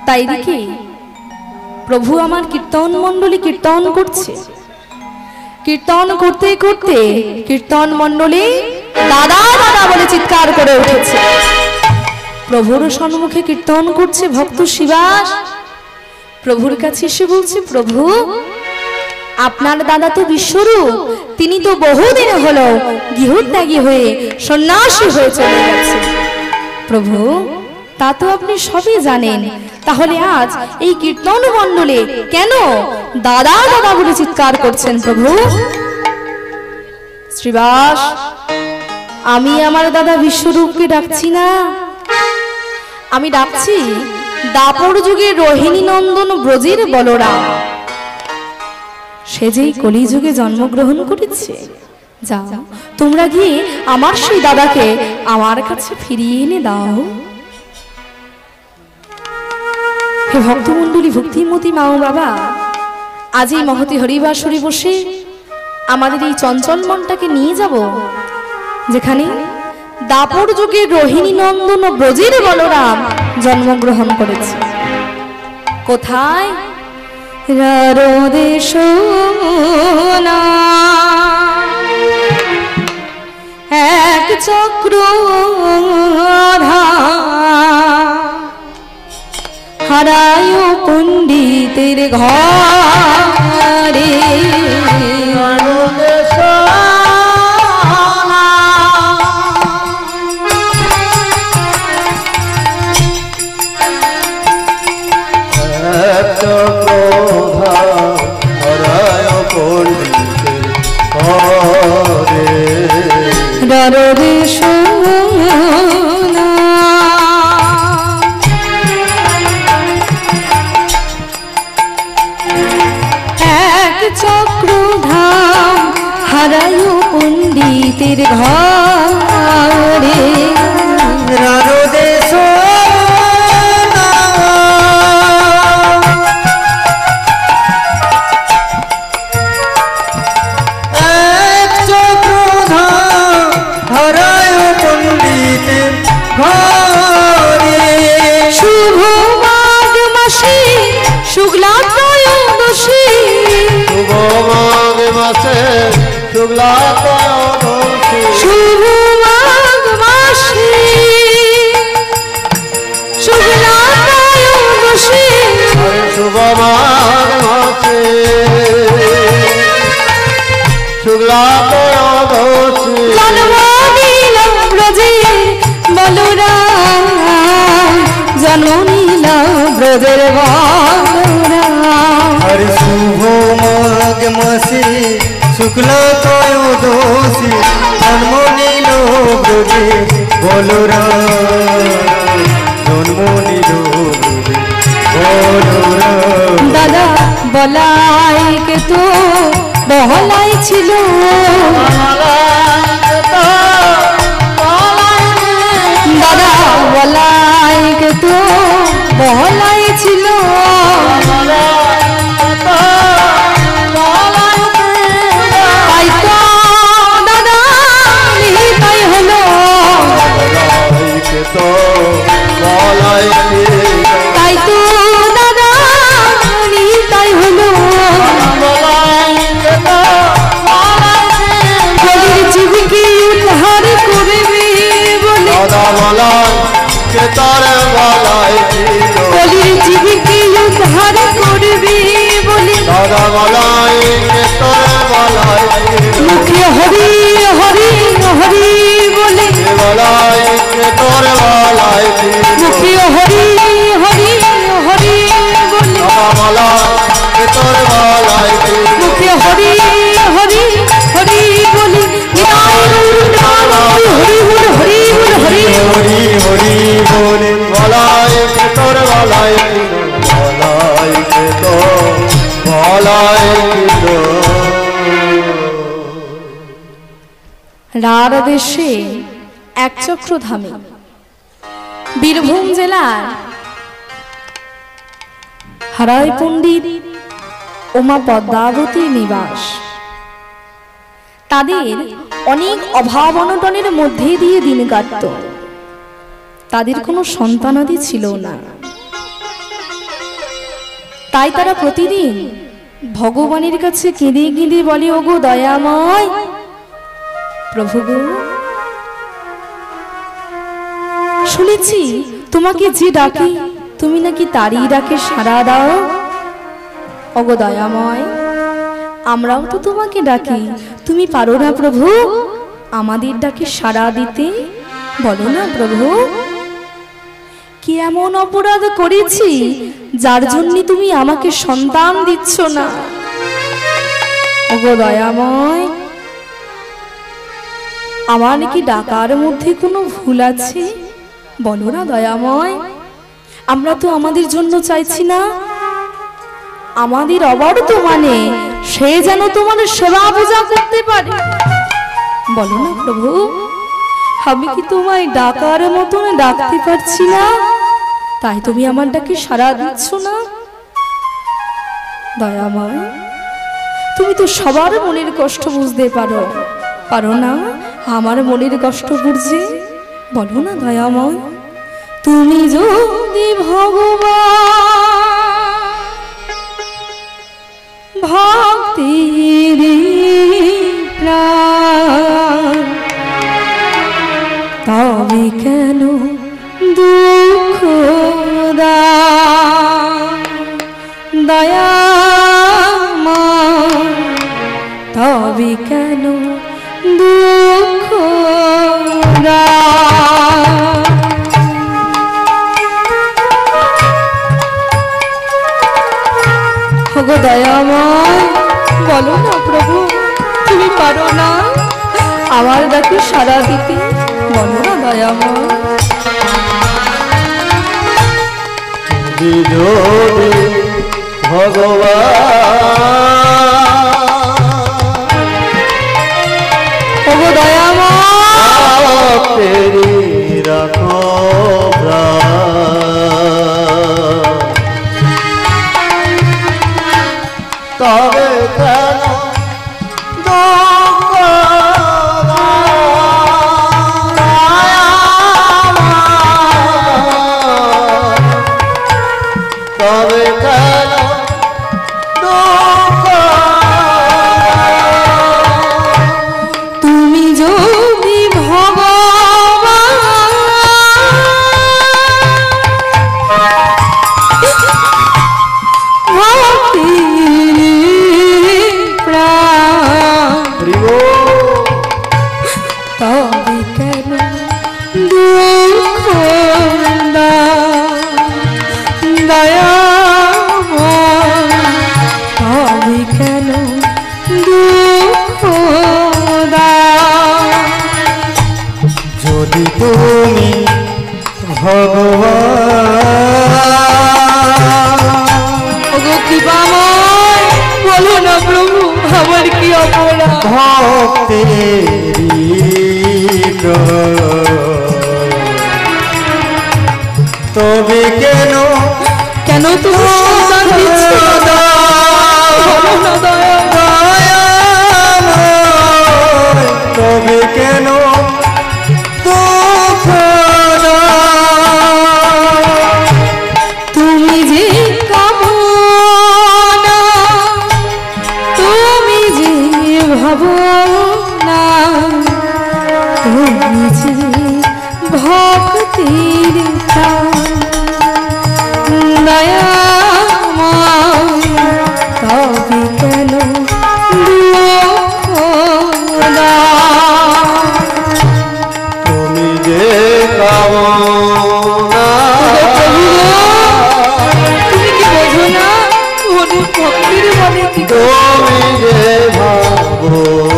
তাই দেখি প্রভু আমার কীর্তন মণ্ডলী কীর্তন করছে। কীর্তন করতে করতে কীর্তন মণ্ডলী দাদা দাদা বলে চিৎকার করে উঠেছে। প্রভুর সম্মুখে কীর্তন করছে ভক্ত শিবাস। প্রভুর কাছে এসে বলছে, প্রভু আপনার দাদা তো বিশ্বরূপ, তিনি তো বহুদিন হলো গৃহত্যাগী হয়ে সন্ন্যাসী হয়ে চলে গেছে। প্রভু তা তো আপনি সবই জানেন, তাহলে আজ এই কীর্তন মণ্ডলে কেন দাদা দাদা বলে চিৎকার করছেন? প্রভু শ্রীবাস, আমি আমার দাদা বিশ্বরূপকে ডাকছি না, আমি ডাকছি দাপর যুগে রোহিণী নন্দন ব্রজের বলরাম। সে যেই কলিযুগে জন্মগ্রহণ করেছে। যাও তোমরা গিয়ে আমার সেই দাদাকে আমার কাছে ফিরিয়ে এনে দাও। হে ভক্তমণ্ডলী, ভক্তিমতী মা ও বাবা, আজ এই মহতী হরিবাসরে বসে আমাদের এই চঞ্চল মনটাকে নিয়ে যাব যেখানে দাপর যুগে রোহিণী নন্দন ব্রজের বলরাম জন্মগ্রহণ করেছে। কোথায়? রারদেশ এক চক্র হারায় পণ্ডিতের ঘরে। এক চক্রধাম হারায় পণ্ডিতের ঘরে। ব্রজের হরি শুভ মাঘ মাসে শুক্লা ত্রয়োদশী জন্ম নিল ব্রজে বলরাম, জন্ম নিল বলরাম। দাদা বলাই কে তো বহলাই ছিল, দাদা বলাই কে তো বহলাই ছিল। তাই তো দাদা তাই হলো, তাই তো দাদা তাই হলো। কলির জীবকে উদ্ধার করবে বলে, কলির জীবকে উদ্ধার করবে বলে মুখে হরি হরি হরি বলে, মুখে হরি হরি হরি বলে, মুখে হরি হরি হরি বলে, হরি বল হরি বল হরি হরি হরি বলে বলায় তোর বলায় বলায় তো বলায় তো। রার দেশে এক চক্রধামে বীরভূম জেলার হারায় পণ্ডিত উমা পদ্মাবতী নিবাস। তাদের অনেক অভাব অনটনের মধ্যে দিয়ে দিন কাটত। তাদের কোনো সন্তানাদি ছিল না। তাই তারা প্রতিদিন ভগবানের কাছে কেঁদে কেঁদে বলে, ওগো দয়াময় প্রভু গো, শুনেছি তোমাকে যে ডাকে তুমি নাকি তারই ডাকে সাড়া দাও। ওগো দয়াময়, আমরাও তো তোমাকে ডাকি, তুমি পারো না প্রভু আমাদের ডাকে সাড়া দিতে? বলো না প্রভু, কি এমন অপরাধ করেছি যার জন্য তুমি আমাকে সন্তান দিচ্ছ না? ওগো দয়াময়, আমার কি ডাকার মধ্যে কোনো ভুল আছে? বলো না দয়াময়। আমরা তো আমাদের জন্য চাইছি না, আমাদের অবর্তমানে সে যেন তোমার সেবা পূজা করতে পারে। বলো না প্রভু, আমি কি তোমায় ডাকার মতন ডাকতে পারছি না, তাই তুমি আমার ডাকে সাড়া দিচ্ছ না? দয়াময়, তুমি তো সবার মনের কষ্ট বুঝতে পারো না আমার মনের কষ্ট বুঝছে? বলো না দয়াময়, তুমি যদি ভগবান ভক্তির প্রাণ, তবে কেন দুঃখ দয়াময়, তবে কেন দুঃখ ওগো দয়াময়, বলো না প্রভু, তুমি পারো না আমার ডাকে সাড়া দিতে? বলো না দয়াময়। ভগবান ওগো দয়াময়, রাখো তবে কেন দুঃখ তবে কেন দুঃখ? তুমি যদি ভগবান ভক্তির প্রাণ, তবে কেন দুঃখ দয়াময়, তবে কেন দুঃখ? যদি তুমি ভগবান ওগো কৃপাময়, বলো না প্রভু আমার কি অপরাধ? ভক্তের তবে কেন কেন তুমি সন্তান দিচ্ছ না? বলো না দয়াময়, তবে কেন দুঃখ? তুমি যে কামনা, তুমি যে ভাবনা, তুমি যে ভক্তির দয়াময়, তবে কেন দুঃখ? তুমি যে কামনা, তুমি কি বোঝো না মনে ভক্তির বলে কি? তুমি যে ভাবনা,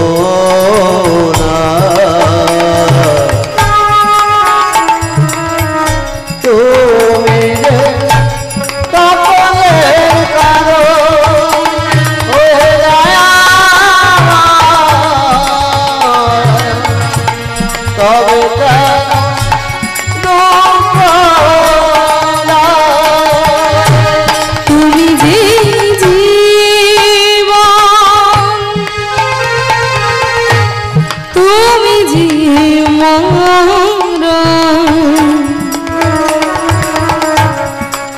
তুমি যে তপনের কারণ, ও দয়াময়, তবে কেন দুঃখ? তুমি যে জীবন, তুমি যে মরণ,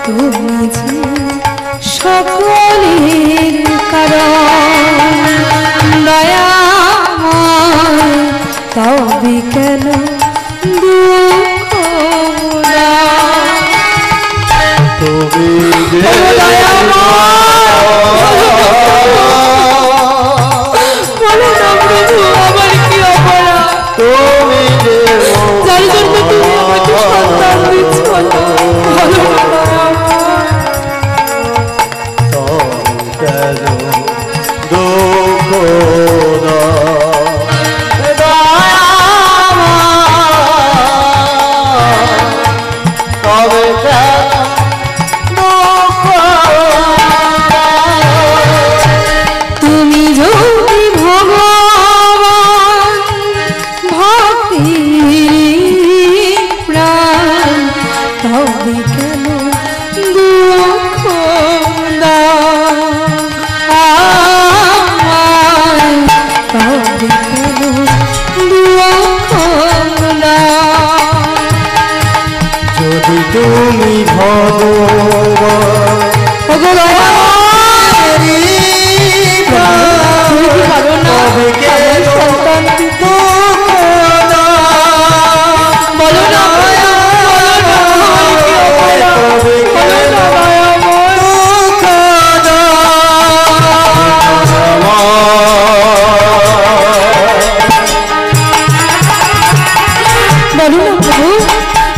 তুমি যে সকল কেন দুঃখ তুমি যে বলো না প্রভু আমার কি অপরাধ তুমি যে যার জন্য তুমি আমাকে সন্তান দিচ্ছ না বলো না কেন দুঃখ তবে তুমি যদি ভগবান ভক্তি প্রাণ তবে কেন দুঃখ দাও আমায় তবে কেন দুঃখ দাও যদি তুমি ভগবান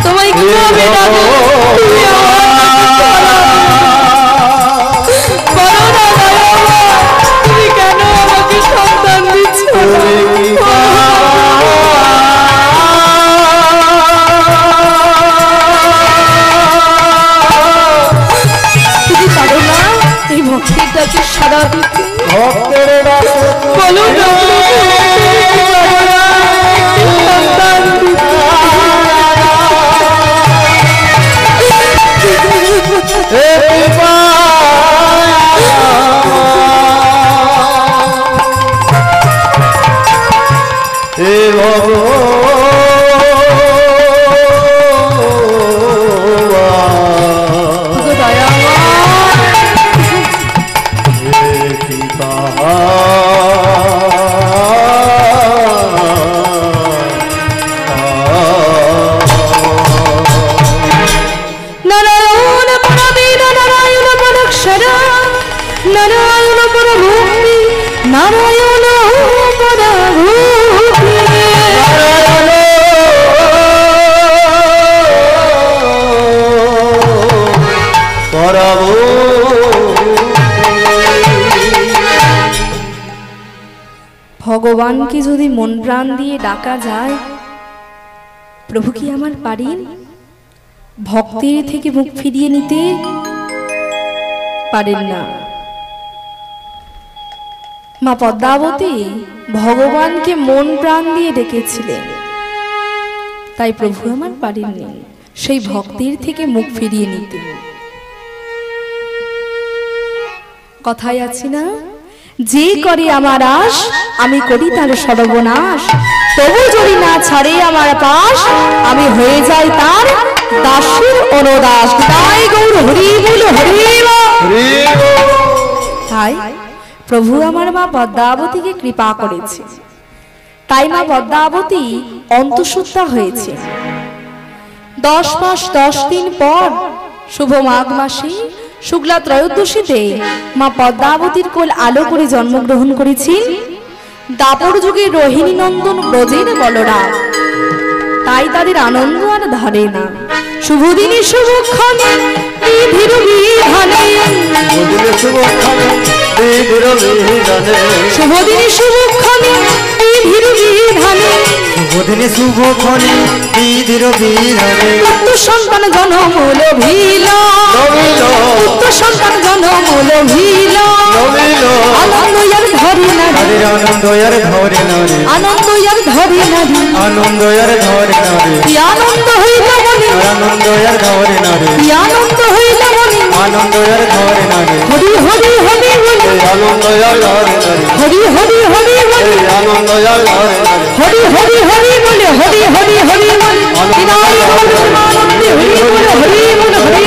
তোমায় কিভাবে ডাকবো তুমি কেন আমাকে সন্তান দিচ্ছ তুমি পারো না এই ভক্তির ডাকে সারা দিতে বলো না সন্তান নারায়ণ পরভূমি নারায়ণ ভগবানকে যদি মন প্রাণ দিয়ে ডাকা যায় প্রভু কি আমার পারেন ভক্তের থেকে মুখ ফিরিয়ে নিতে পারেন না মা পদ্মাবতী ভগবানকে মন প্রাণ দিয়ে ডেকেছিলেন তাই প্রভু আমার পারেননি সেই ভক্তের থেকে মুখ ফিরিয়ে নিতে কথাই আছে না যে করে আমার আশ আমি করি তার সর্বনাশ তবু যদি না ছাড়ে আমার পাশ আমি হয়ে যাই তার দাসের অনুদাস তাই গৌর হরি বল হরি তাই প্রভু আমার মা পদ্মাবতীকে কৃপা করেছে তাই মা পদ্মাবতী অন্তঃসত্ত্বা হয়েছে 10 মাস 10 দিন পর শুভ মাঘ মাসে শুক্লা ত্রয়োদশীতে মা পদ্মাবতীর কোল আলো করে জন্মগ্রহণ করেছেন দাপর যুগে রোহিণী নন্দন ব্রজের বলরাম তাই তাদের আনন্দ আর ধরে না শুভ দিনে শুভক্ষণে বিধির বিধানে শুভ দিনে শুভক্ষণে বিধির বিধানে শুভদিনে শুভক্ষণে বিধির বিধানে পুত্র সন্তান জনমূল ভিল পুত্র সন্তান জনমূল ভিল আনন্দয়ার ধরে নারী আনন্দয়ার ধরে নারী আনন্দয়ার ধরে নারী আনন্দয়ার ধরে নারী আনন্দ হইল মনে আনন্দয়ার ধরে নারী আনন্দ হইল মনে আনন্দয়ার ধরে নারী হরি হরি হরি বলে আনন্দয়ার ধরে নারী হরি হরি হরি বলে আনন্দয়ার ধরে নারী হরি হরি হরি বলে হরি হরি হরি বলে আনন্দে হরি বলে হরি বলে হরি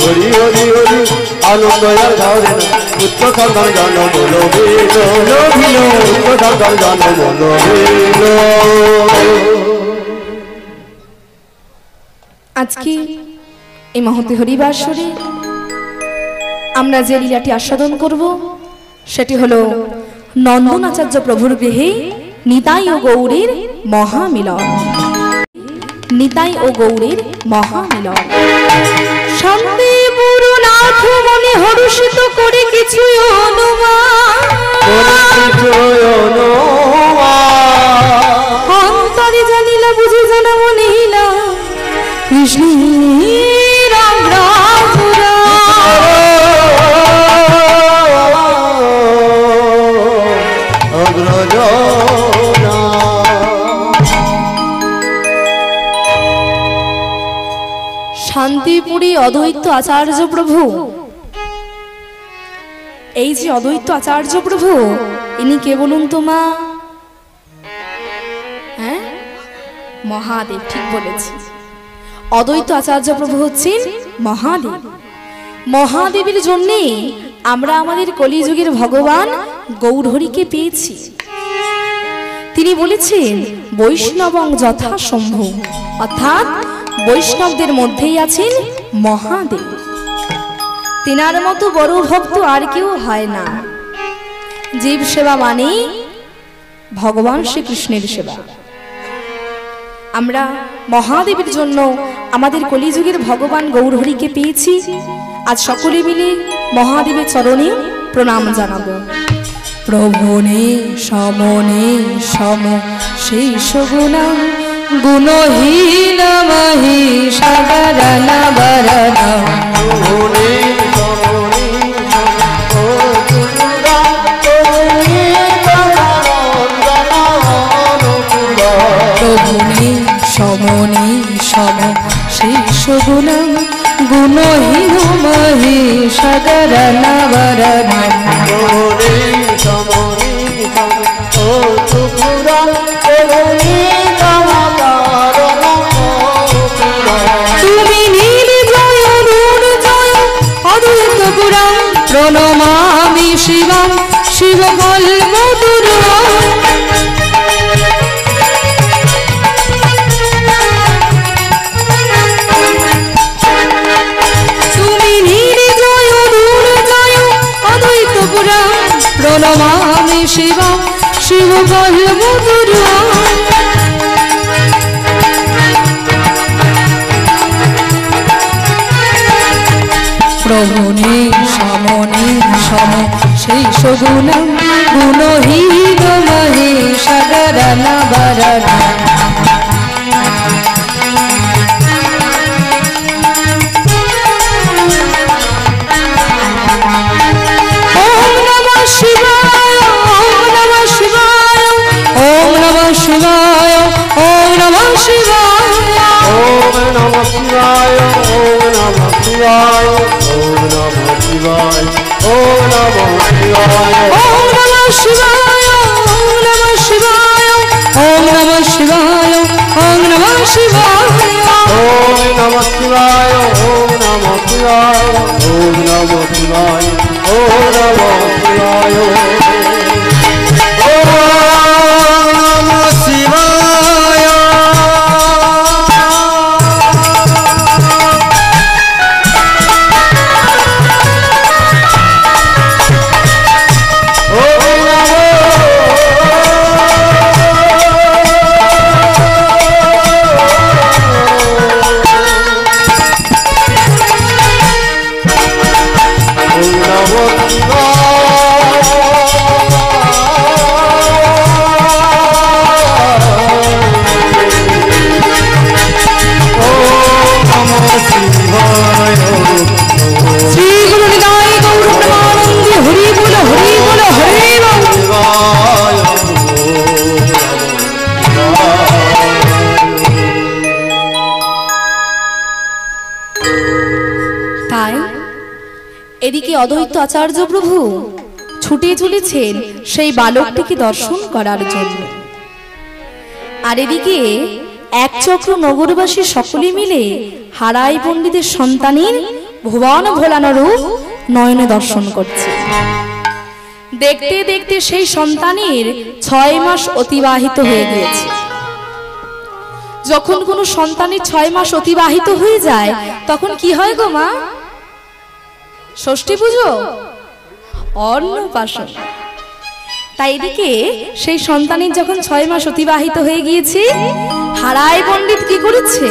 হরি হরি হরি আনন্দয়ার ধরে নারী পুত্র সন্তান জন্ম লোভিল পুত্র সন্তান জন্ম লোভিল আজকে এই মহতি হরিবাসরে আমরা যে লীলাটি আস্বাদন করব সেটি হলো নন্দনাচার্য প্রভুর গৃহে নিতাই ও গৌরীর মহামিলন। নিতাই ও গৌরীর মহামিলন। শান্তিপুর নাথ মনে হর্ষিত করে কিছু অন্তরে জানিলা বুঝে জানা মনিলা কৃষ্ণ রাম রাম শান্তিপুরী অদ্বৈত আচার্য প্রভু, এই যে অদ্বৈত আচার্য প্রভু, ইনি কে বলুন তো মা? হ্যাঁ, মহাদেব। ঠিক বলেছি, অদ্বৈত আচার্য প্রভু হচ্ছেন মহাদেব। মহাদেবের জন্য আমরা আমাদের কলিযুগের ভগবান গৌরহরিকে পেয়েছি। তিনি বলেছেন বৈষ্ণবং যথা শম্ভু, অর্থাৎ বৈষ্ণবদের মধ্যেই আছেন মহাদেব। তিনার মতো বড় ভক্ত আর কেউ হয় না। জীব সেবা মানে ভগবান শ্রীকৃষ্ণের সেবা। আমরা মহাদেবের জন্য আমাদের কলিযুগের ভগবান গৌরহরিকে পেয়েছি। আজ সকলে মিলে মহাদেবের চরণে প্রণাম জানাবো। প্রভুনে সমনে সম সেই সগুণাম গুণহীন মহিষাবরণ বরণ। প্রভুনে সমনে সম সেই সগুণাম গুণহীন মহিষাবরণ বরণ। তুমি নির্জয় দুর্জয় অদ্বৈত পুরাণ প্রণমামি শিবম শিবকল মধুর। তুমি নির্জয় দুর্জয় অদ্বৈত পুরাণ প্রণমামি শিবম শিবকল মধুর। প্রভুনে সমনে সম সেই সগুণাম গুণহীন মহিষাবরণ বরণ। ওম নমঃ শিবায়, ওম নমঃ শিবায়, ওম নমঃ শিবায়, ওম নমঃ শিবায়, ওম নমঃ শিবায়, ওম নমঃ শিবায়, ওম নমঃ শিবায়, ওম নমঃ শিবায়, ওম নমঃ শিবায়, ওম নমঃ শিবায়, ওম নমঃ শিবায়, ওম নমঃ শিবায়, ওম নমঃ শিবায়, ওম নমঃ শিবায়, ওম নমঃ শিবায়, ওম নমঃ শিবায়, ওম নমঃ শিবায়। এদিকে অদ্বৈত আচার্য প্রভু ছুটে চলেছেন সেই বালকটিকে দর্শন করার জন্য। আর এদিকে এক চক্র নগরবাসী সকলে মিলে হারাই পণ্ডিতের সন্তানের ভুবন ভোলানো রূপ নয়নে দর্শন করছে। দেখতে দেখতে সেই সন্তানের 6 মাস অতিবাহিত হয়ে গিয়েছে। যখন কোনো সন্তানের 6 মাস অতিবাহিত হয়ে যায় তখন কি হয় গো মা? ষষ্ঠী পুজো, অন্নপ্রাশন। তাই এদিকে সেই সন্তানের যখন 6 মাস অতিবাহিত হয়ে গিয়েছে, হারায় পণ্ডিত কি করেছে?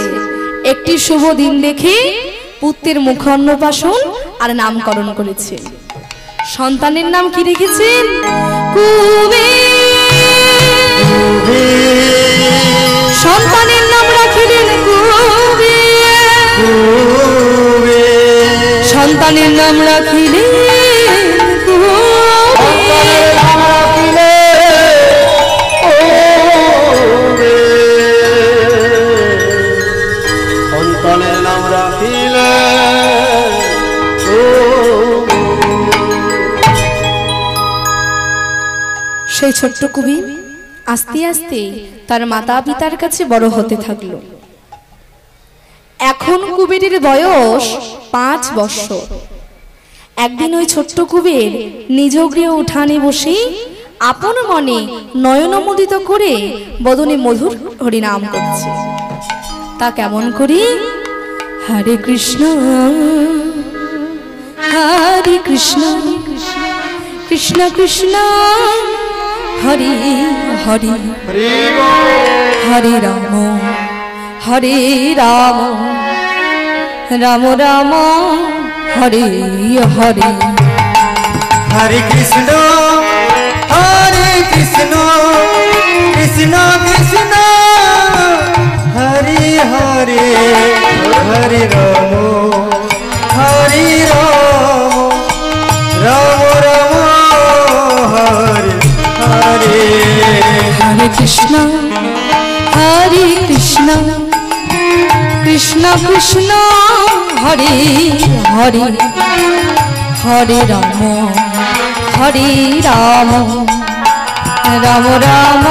একটি শুভ দিন দেখে পুত্রের মুখ অন্নপ্রাশন আর নামকরণ করেছে। সন্তানের নাম কি রেখেছেন? সন্তানের নাম রাখিলেন সন্তানের নাম রাখিলেন সন্তানের নাম রাখিলে সেই ছোট্ট কবি আস্তে আস্তে তার মাতা পিতার কাছে বড় হতে থাকলো। এখন কুবেরের বয়স 5 বছর। একদিন ওই ছোট্ট কুবের নিজ গৃহ উঠানে বসে আপন মনে নয়নমোদিত করে বদনে মধুর হরিনাম করছে। তা কেমন করি? হরে কৃষ্ণ হরে কৃষ্ণ কৃষ্ণ কৃষ্ণ হরে হরে হরে রাম হরে রাম রাম রাম হরে হরে। হরে কৃষ্ণ কৃষ্ণ কৃষ্ণ হরে হরে হরে রাম রাম রাম হরে হরে। হরে কৃষ্ণ কৃষ্ণ কৃষ্ণ হরে হরে হরে রাম রাম রাম রাম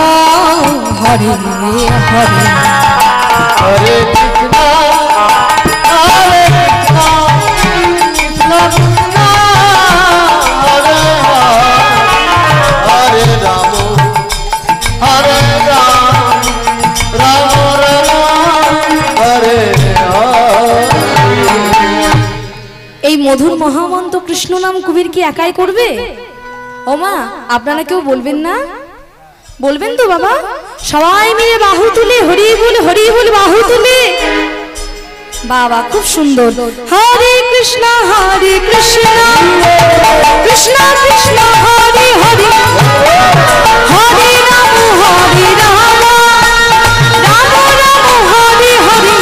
হরে হরে। হরে কৃষ্ণ হরে কৃষ্ণ কৃষ্ণ কৃষ্ণ হরে হরে রাম হরে রাম রাম রাম হরে হরে। এই মধুর মহামন্ত্র কৃষ্ণ নাম কবির কি একাই করবে? ও মা, আপনারা কেউ বলবেন না? বলবেন তো বাবা? সবাই মিলে বাহু তুলে হরি বল বাহু তুলে। বাবা খুব সুন্দর। হরে কৃষ্ণ কৃষ্ণ কৃষ্ণ হরে হরে হরে রাম রাম রাম হরে হরে।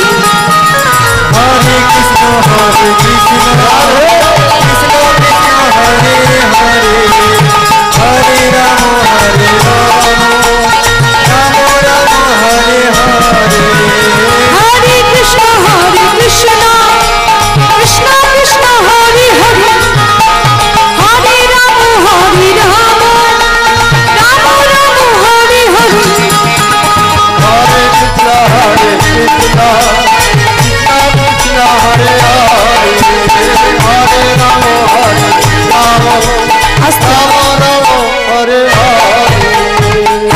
হরে কৃষ্ণ কৃষ্ণ হরে হরে হরে রাম রাম রাম হরে হরে। হরে কৃষ্ণ কৃষ্ণ কৃষ্ণ কৃষ্ণ হরে হরে হরে রাম রাম রাম হরে হরে। হরে কৃষ্ণ কৃষ্ণ কৃষ্ণ কৃষ্ণ হরে হরে হরে রাম রাম রাম হরে হরে।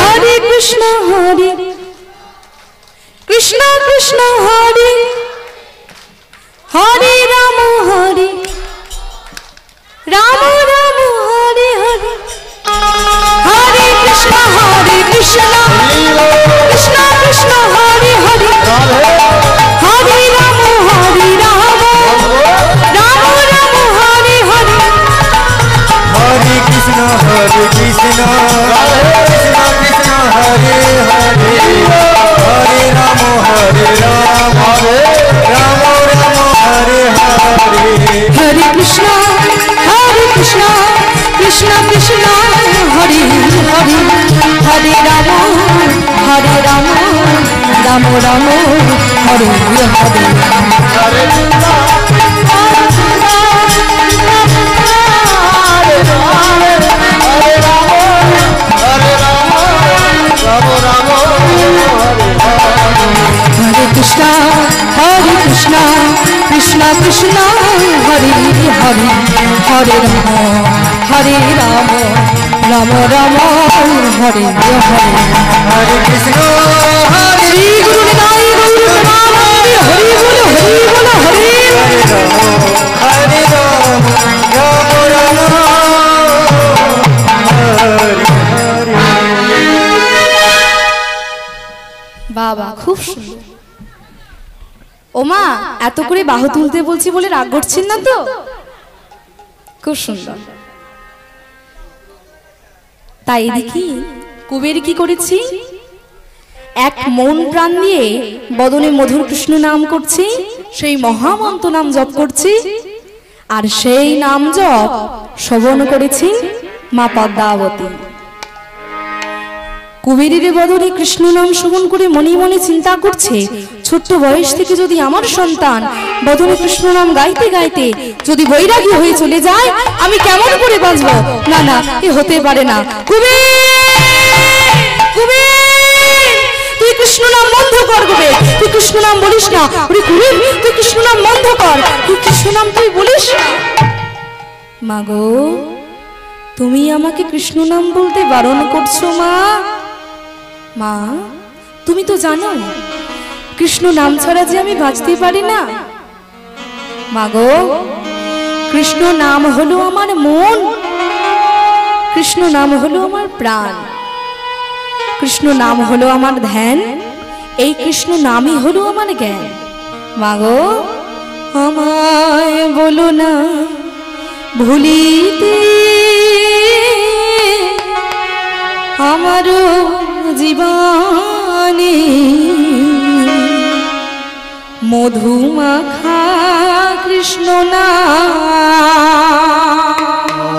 হরে কৃষ্ণ কৃষ্ণ কৃষ্ণ হরে হরে রাম রাম হরে হরে। হরে কৃষ্ণ কৃষ্ণ কৃষ্ণ কৃষ্ণ হরে হরে হরে রাম রাম রাম হরে হরে। হরে কৃষ্ণ কৃষ্ণ কৃষ্ণ কৃষ্ণ হরে হরে হরে রাম রাম রাম হরে হরে। হরে কৃষ্ণ কৃষ্ণ কৃষ্ণ কৃষ্ণ হরে হরে হরে রাম রাম রাম হরে হরে। হরে কৃষ্ণ হরে রাম হরে রাম রাম রাম হরে হরে। হরে কৃষ্ণ কৃষ্ণ কৃষ্ণ হরে হরে হরে রাম রাম রাম হরে হরে। হরে কৃষ্ণ শ্রী গুরু নিতাই ওমা এত করে বাহু তুলতে বলছি বলে রাগ করছেন না তো? খুব সুন্দর। তাই দেখি কুবের কি করেছি, এক মন প্রাণ দিয়ে বদনে মধুর কৃষ্ণ নাম করছি, সেই মহামন্ত্র নাম জপ করছি, আর সেই নাম জপ শ্রবণ করেছি মা পদ্মাবতী। কুবেরের বদনে কৃষ্ণ নাম শ্রবণ করে মনে মনে চিন্তা করছে, ছোট্ট বয়স থেকে যদি আমার সন্তান বদনে কৃষ্ণ নাম গাইতে গাইতে যদি বৈরাগী হয়ে চলে যায়, আমি কেমন করে বাঁচবো? না না, এ হতে পারে না। কুবের, কুবের, তুই কৃষ্ণ নাম বন্ধ কর। কুবের, তুই কৃষ্ণ নাম বলিস না। ওরে কুবের, তুই কৃষ্ণ নাম বন্ধ কর। তুই কৃষ্ণ নাম তুই বলিস না। মাগো, তুমি আমাকে কৃষ্ণ নাম বলতে বারণ করছো মা। মা, তুমি তো জানো কৃষ্ণ নাম ছাড়া যে আমি বাঁচতে পারি না। মাগো, কৃষ্ণ নাম হলো আমার মন, কৃষ্ণ নাম হলো আমার প্রাণ, কৃষ্ণ নাম হলো আমার ধ্যান, এই কৃষ্ণ নামই হলো আমার জ্ঞান। মাগো, আমায় বলো না ভুলিতে আমারও জীবনে মধুমাখা কৃষ্ণ নাম।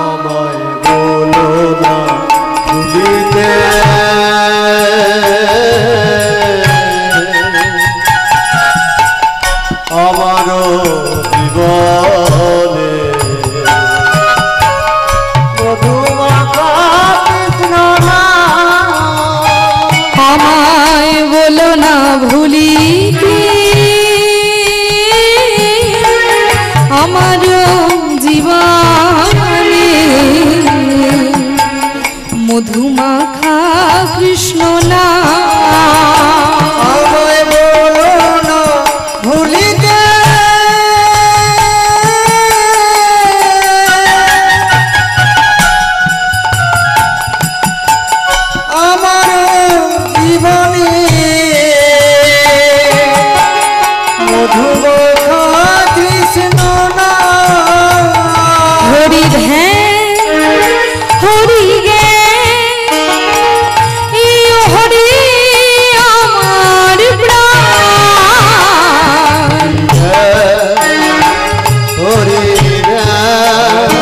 আমায় বলো না ভুলিতে আমারও জীবনে মধুমাখা কৃষ্ণ নাম। আমায় বলো না ভুলিতে আমার জীবনে মধুমাখা কৃষ্ণ নাম। আমায় বলো না ভুলিতে আমার জীবনে মধুমাখা কৃষ্ণ নাম। হরি ধ্যান হরি জ্ঞান এই হরি আমার প্রাণ। হরি রাম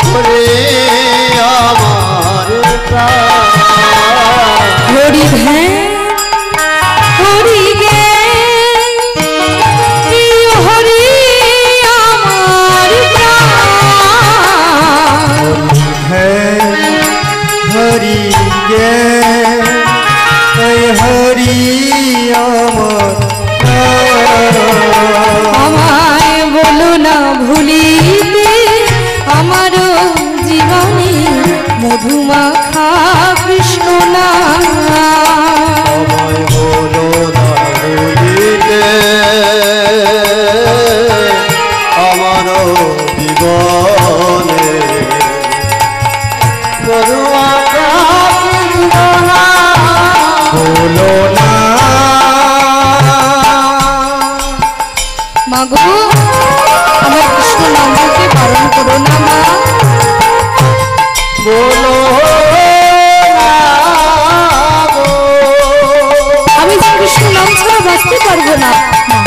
হরি আমার প্রাণ। হরি ধ্যান হরি জ্ঞান এই হরি আমার প্রাণ। है हरि জ্ঞান হরি আমার আমায় বলো না ভুলিতে আমার জীবনে মধুমাখা কৃষ্ণ নাম। আমায় বলো না ভুলিতে আমারও জীবনে মধুমাখা কৃষ্ণ নাম। বলো না মাগো, আমার কৃষ্ণ নাম বলতে বারণ করো না মা। বলো না গো। আমি যে কৃষ্ণ নাম ছাড়া বাঁচতে পারবো না। মা,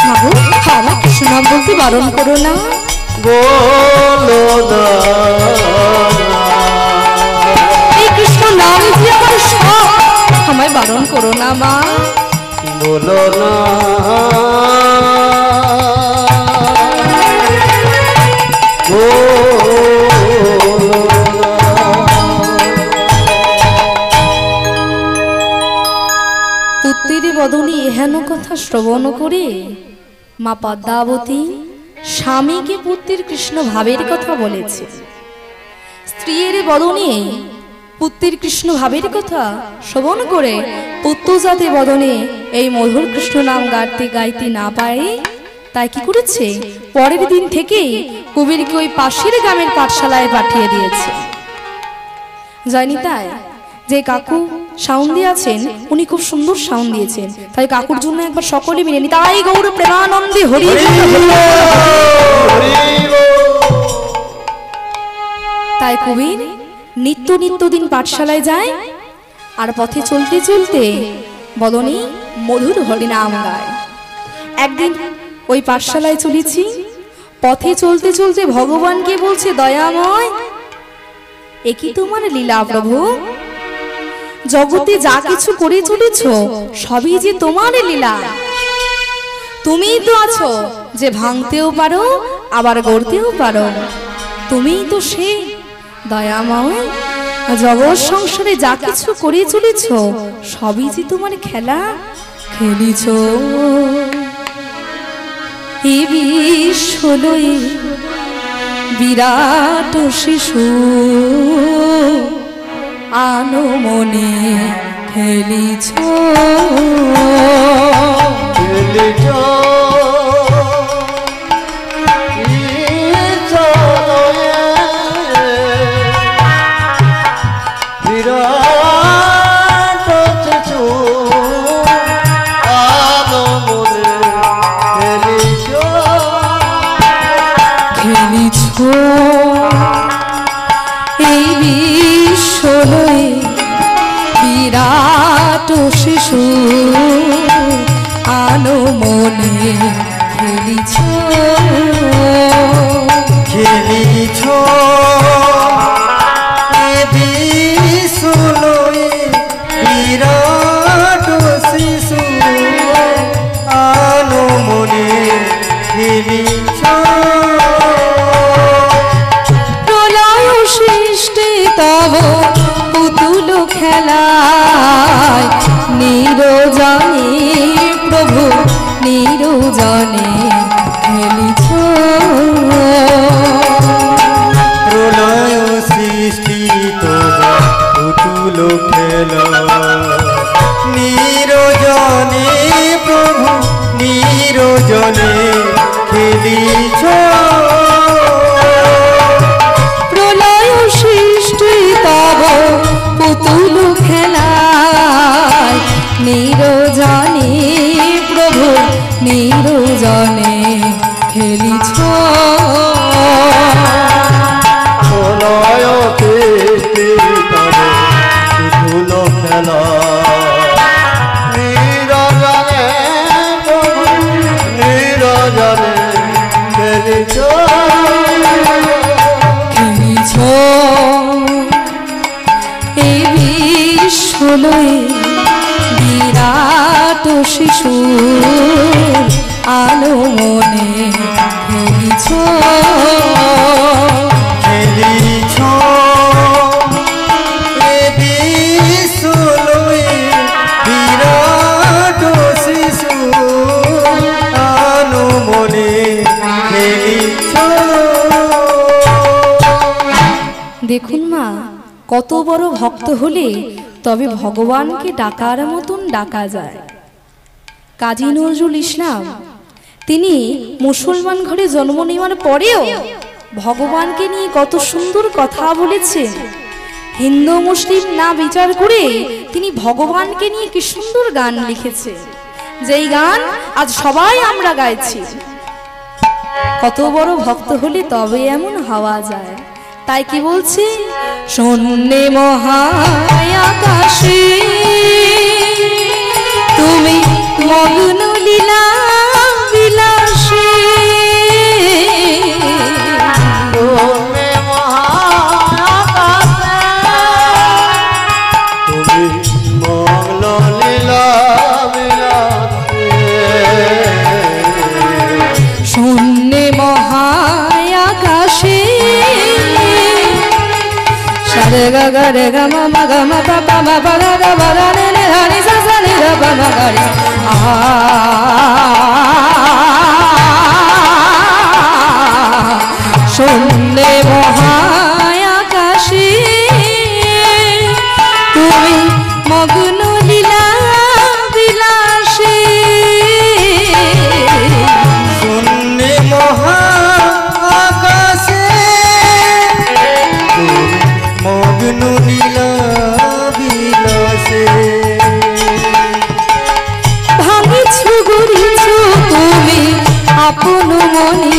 মাগো, আমার কৃষ্ণ নাম বলতে বারণ করো না। বলো না এই কৃষ্ণ নাম যে আমার সব, আমায় বারণ করো না মা। বলো না পুত্রের বদনে এহেন কথা শ্রবণ করে মা পদ্মাবতী স্বামীকে পুত্রের কৃষ্ণ ভাবের কথা বলেছে। স্ত্রীর বদনে পুত্রের কৃষ্ণ ভাবের কথা শ্রবণ করে পুত্র যাতে বদনে এই মধুর কৃষ্ণ নাম গাইতে গাইতে না পারে, তাই কি করেছে, পরের দিন থেকেই কবিরকে ওই পাশের গ্রামের পাঠশালায় পাঠিয়ে দিয়েছে। জানি তাই যে কাকু সাউন্ড দিয়েছেন, উনি খুব সুন্দর সাউন্ড দিয়েছেন। তাই কাকুর জন্য একবার সকলে মিলে নি, তাই গৌর প্রেমানন্দে হরি তাই কবির নিত্য নিত্য দিন পাঠশালায় যায় আর পথে চলতে চলতে বদনে মধুর হরিনাম গায়। একদিন ওই পাঠশালায় চলেছি, পথে চলতে চলতে ভগবানকে বলছে, দয়াময় এ কি তোমার লীলা প্রভু, জগতে যা কিছু করে চলেছ সবই যে তোমার লীলা, তুমিই তো আছো যে ভাঙতেও পারো আবার গড়তেও পারো, তুমিই তো সে দয়াময়, জগৎ সংসারে যা কিছু করে চলেছ সবই যে তোমার খেলা খেলিছ। এই বিশ্বলয়ে বিরাট শিশু আনো মনে খেলিছ খেলিছ এই বিশ্বলয়ে বিরাট শিশু আনো মনে খেলিছ খেলিছ এ বিশ্বলয়ে বিরাট শিশু আনো মনে খেলিছ। প্রলয় সৃষ্টি তব পুতুল খেলায় নিরজনে প্রভু নিরজনে খেলিছ। প্রলয় সৃষ্টি তোমা পুতুল খেলা নিরজনে প্রভু নিরজনে খেলিছ। প্রলয় সৃষ্টি তব পুতুল খেলায় নিরজনে প্রভু নিরজনে খেলিছ। প্রলয় সৃষ্টি তব পুতুল খেলা নিরজনে প্রভু নিরজনে খেলিছ। খেলিছ এই বিশ্বলয়ে বিরাট শিশু আলো মনে খেলিছ। খেলিছ এ বিশ্বলয়ে বিরাট শিশু আনো মনে খেলিছ। দেখুন মা, কত বড় ভক্ত হলে তবে ভগবানকে ডাকার মতন ডাকা যায়। কাজী নজরুল ইসলাম তিনি মুসলমান ঘরে জন্ম নেওয়ার পরেও ভগবানকে নিয়ে কত সুন্দর কথা বলেছেন। হিন্দু মুসলিম না বিচার করে তিনি ভগবানকে নিয়ে কি সুন্দর গান লিখেছে, যেই গান আজ সবাই আমরা গাইছি। কত বড় ভক্ত হলে তবে এমন হওয়া যায়। তাই কি বলছে, শূন্যে মহাকাশে তুমি মগ্ন লীলা বিলাসে, তুমি মগ্ন লীলা বিলাসে। শূন্যে মহাকাশে সারে গা গা রে গা মা মা গা মা পা পা মা পা গা গা মা রা রে রে হা নি সা সা নি রা পা মা গা রে শূন্যে মহাকাশে তুমি মগ্ন লীলা বিলাসে। শূন্যে মহাকাশে মগ্ন লীলা বিলাসে। আপন মনে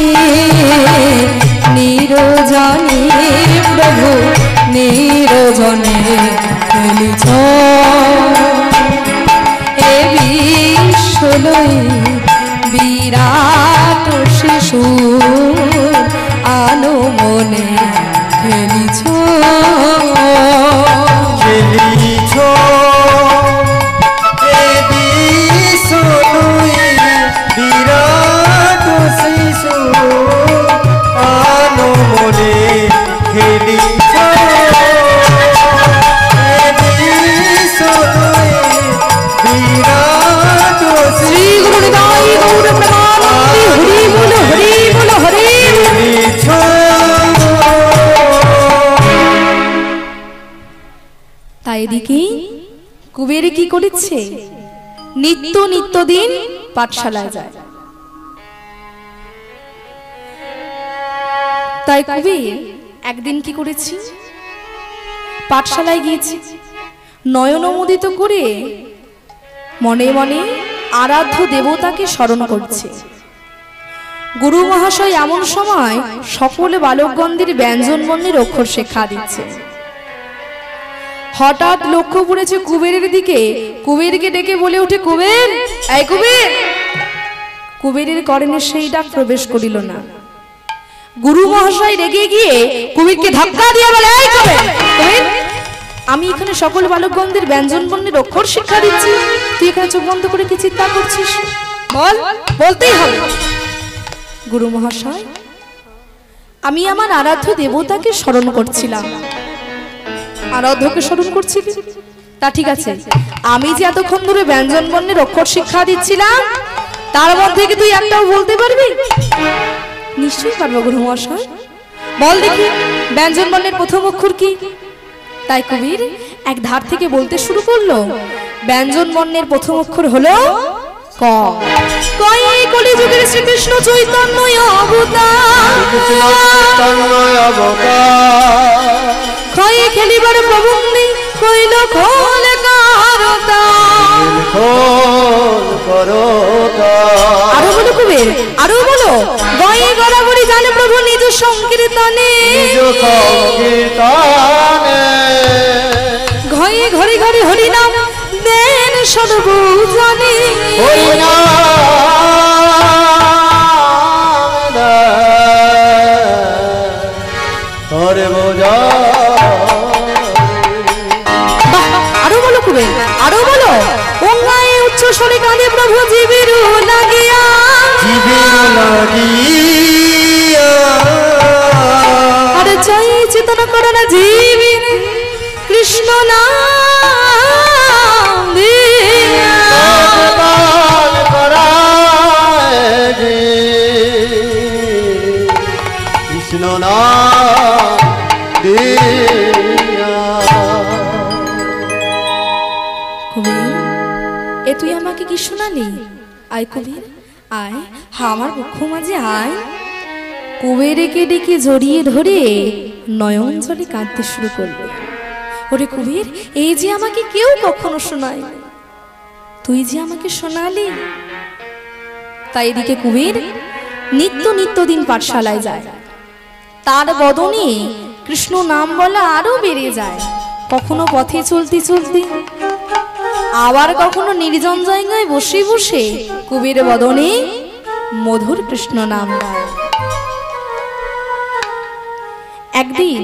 নিরজনে প্রভু নিরজনে খেলিছ এ বিশ্বলয় বিরাট শিশু আলো মনে খেলিছ খেলিছ এ বিশ্বলয় বিরাট শিশু আলো মনে খেলিছ এ বিশ্বলয় বিরাট শ্রী গুরু নিতাই গৌর প্রেমানন্দে হরি বল হরি বল হরি খেলিছ। তাই এদিকে কুবের কি করেছে নিত্য নিত্য দিন পাঠশালায় যায়। তাই কুবের একদিন কি করেছি পাঠশালায় গিয়েছি নয়নমোদিত করে মনে মনে আরাধ্য দেবতাকে স্মরণ করছে। গুরু মহাশয় এমন সময় সকল বালকগণদের ব্যঞ্জন বর্ণের অক্ষর শিক্ষা দিচ্ছে। হঠাৎ লক্ষ্য পড়েছে কুবেরের দিকে, কুবেরকে ডেকে বলে ওঠে কুবের, এই কুবের। কুবেরের কর্ণে সেই ডাক প্রবেশ করিল না। গুরু মহাশয় রেগে গিয়ে কুবেরকে ধাক্কা দিয়ে বলে, এই কুবের, কুবের, আমি এখানে সকল বালকগণদের ব্যঞ্জন বর্ণের অক্ষর শিক্ষা দিচ্ছি, তুই এখানে চোখ বন্ধ করে কি চিন্তা করছিস? বল, বলতেই হবে। গুরু মহাশয়, আমি আমার আরাধ্য দেবতাকে স্মরণ করছিলাম। আরাধ্যকে স্মরণ করছিলি? তা ঠিক আছে, আমি যে এতক্ষণ ধরে ব্যঞ্জন বর্ণের অক্ষর শিক্ষা দিচ্ছিলাম তার মধ্যে কি তুই একটাও বলতে পারবি? নিশ্চয়ই পারবো গুরু মহাশয়। বল দেখি ব্যঞ্জন বর্ণের প্রথম অক্ষর কি? তাই কবির এক ধার থেকে বলতে শুরু করলো, ব্যঞ্জন বর্ণের প্রথম অক্ষর হলো ক। কয় কলিযুগের শ্রীকৃষ্ণ চৈতন্য অবতার, খয়ে খেলিবার প্রবন্ধে কইল খোল করতা। আরো বলো কুবের, আরো বলো। গয়ে গড়াগড়ি জানে প্রভু নিজ সংকীর্তনে, ঘয়ে ঘরে ঘরে হরি নাম দেন সর্বজনে। আরো বলো কুবের, আরো বলো। অঙ্গায়ে উচ্চ স্বরে কাঁদে প্রভু জীবের লাগিয়া, আরে চাই চেতনা করে না জীবের কৃষ্ণ নাম দিয়া। কৃষ্ণ নাম দিয়া। কুবের, এ তুই আমাকে কি শোনালি? আয় কুবের, আয়, আমার পক্ষ মাঝে আয়। কুবেরকে ডেকে জড়িয়ে ধরে নয়ন জলে কাঁদতে শুরু করবে। ওরে কুবের, এই যে আমাকে কেউ কখনো শোনায়, তুই যে আমাকে শোনালি। তাই এদিকে কুবের নিত্য নিত্য দিন পাঠশালায় যায়। তার বদনে কৃষ্ণ নাম বলা আরো বেড়ে যায়। কখনো পথে চলতে চলতে, আবার কখনো নির্জন জায়গায় বসে বসে কুবের বদনে মধুর কৃষ্ণ নাম গায়। একদিন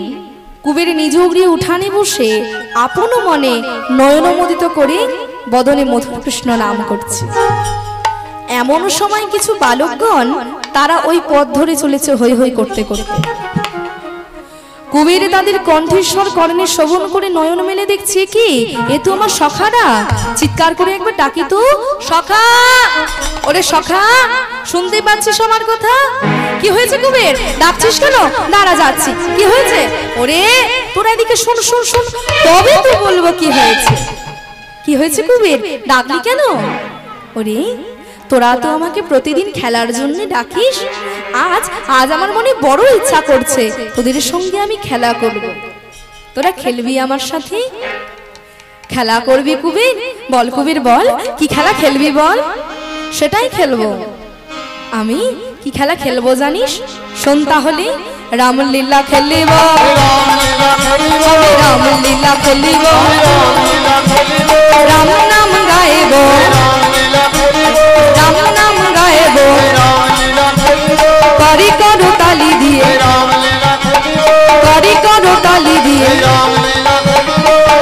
কুবের নিজ গৃহে উঠানে বসে আপন মনে নয়নমোদিত করে বদনে মধুর কৃষ্ণ নাম করছে। এমন সময় কিছু বালকগণ তারা ওই পথ ধরে চলেছে হৈ হৈ করতে করতে। কুবের তাদের কণ্ঠস্বর কর্ণে শ্রবণ করে নয়ন মেলে দেখছে কি এ তো আমার সখারা। চিৎকার করে একবার ডাকি তো, সখা, ওরে সখা, শুনতে পাচ্ছিস আমার কথা? কি হয়েছে কুবের, ডাকছিস কেন? দাঁড়া যাচ্ছি। কি হয়েছে? ওরে তোরা এদিকে শোন শোন শোন, তবে তো বলবো কি হয়েছে। কি হয়েছে কুবের, ডাকলি কেন? ওরে তোরা তো আমাকে প্রতিদিন খেলার জন্য ডাকিস, আজ আজ আমার মনে বড় ইচ্ছা করছে তোদের সঙ্গে আমি খেলা করব। তোরা খেলবি আমার সাথে? খেলা করবি কুবের? বল কুবের বল, কি খেলা খেলবি বল, সেটাই খেলবো। আমি কি খেলা খেলবো জানিস? শোন তাহলে। রামলীলা খেলিব, রামলীলা খেলিব, রাম নাম গাইব, রাম নাম গাইব, করি করো তালি দিয়ে, করি করো তালি দিয়ে,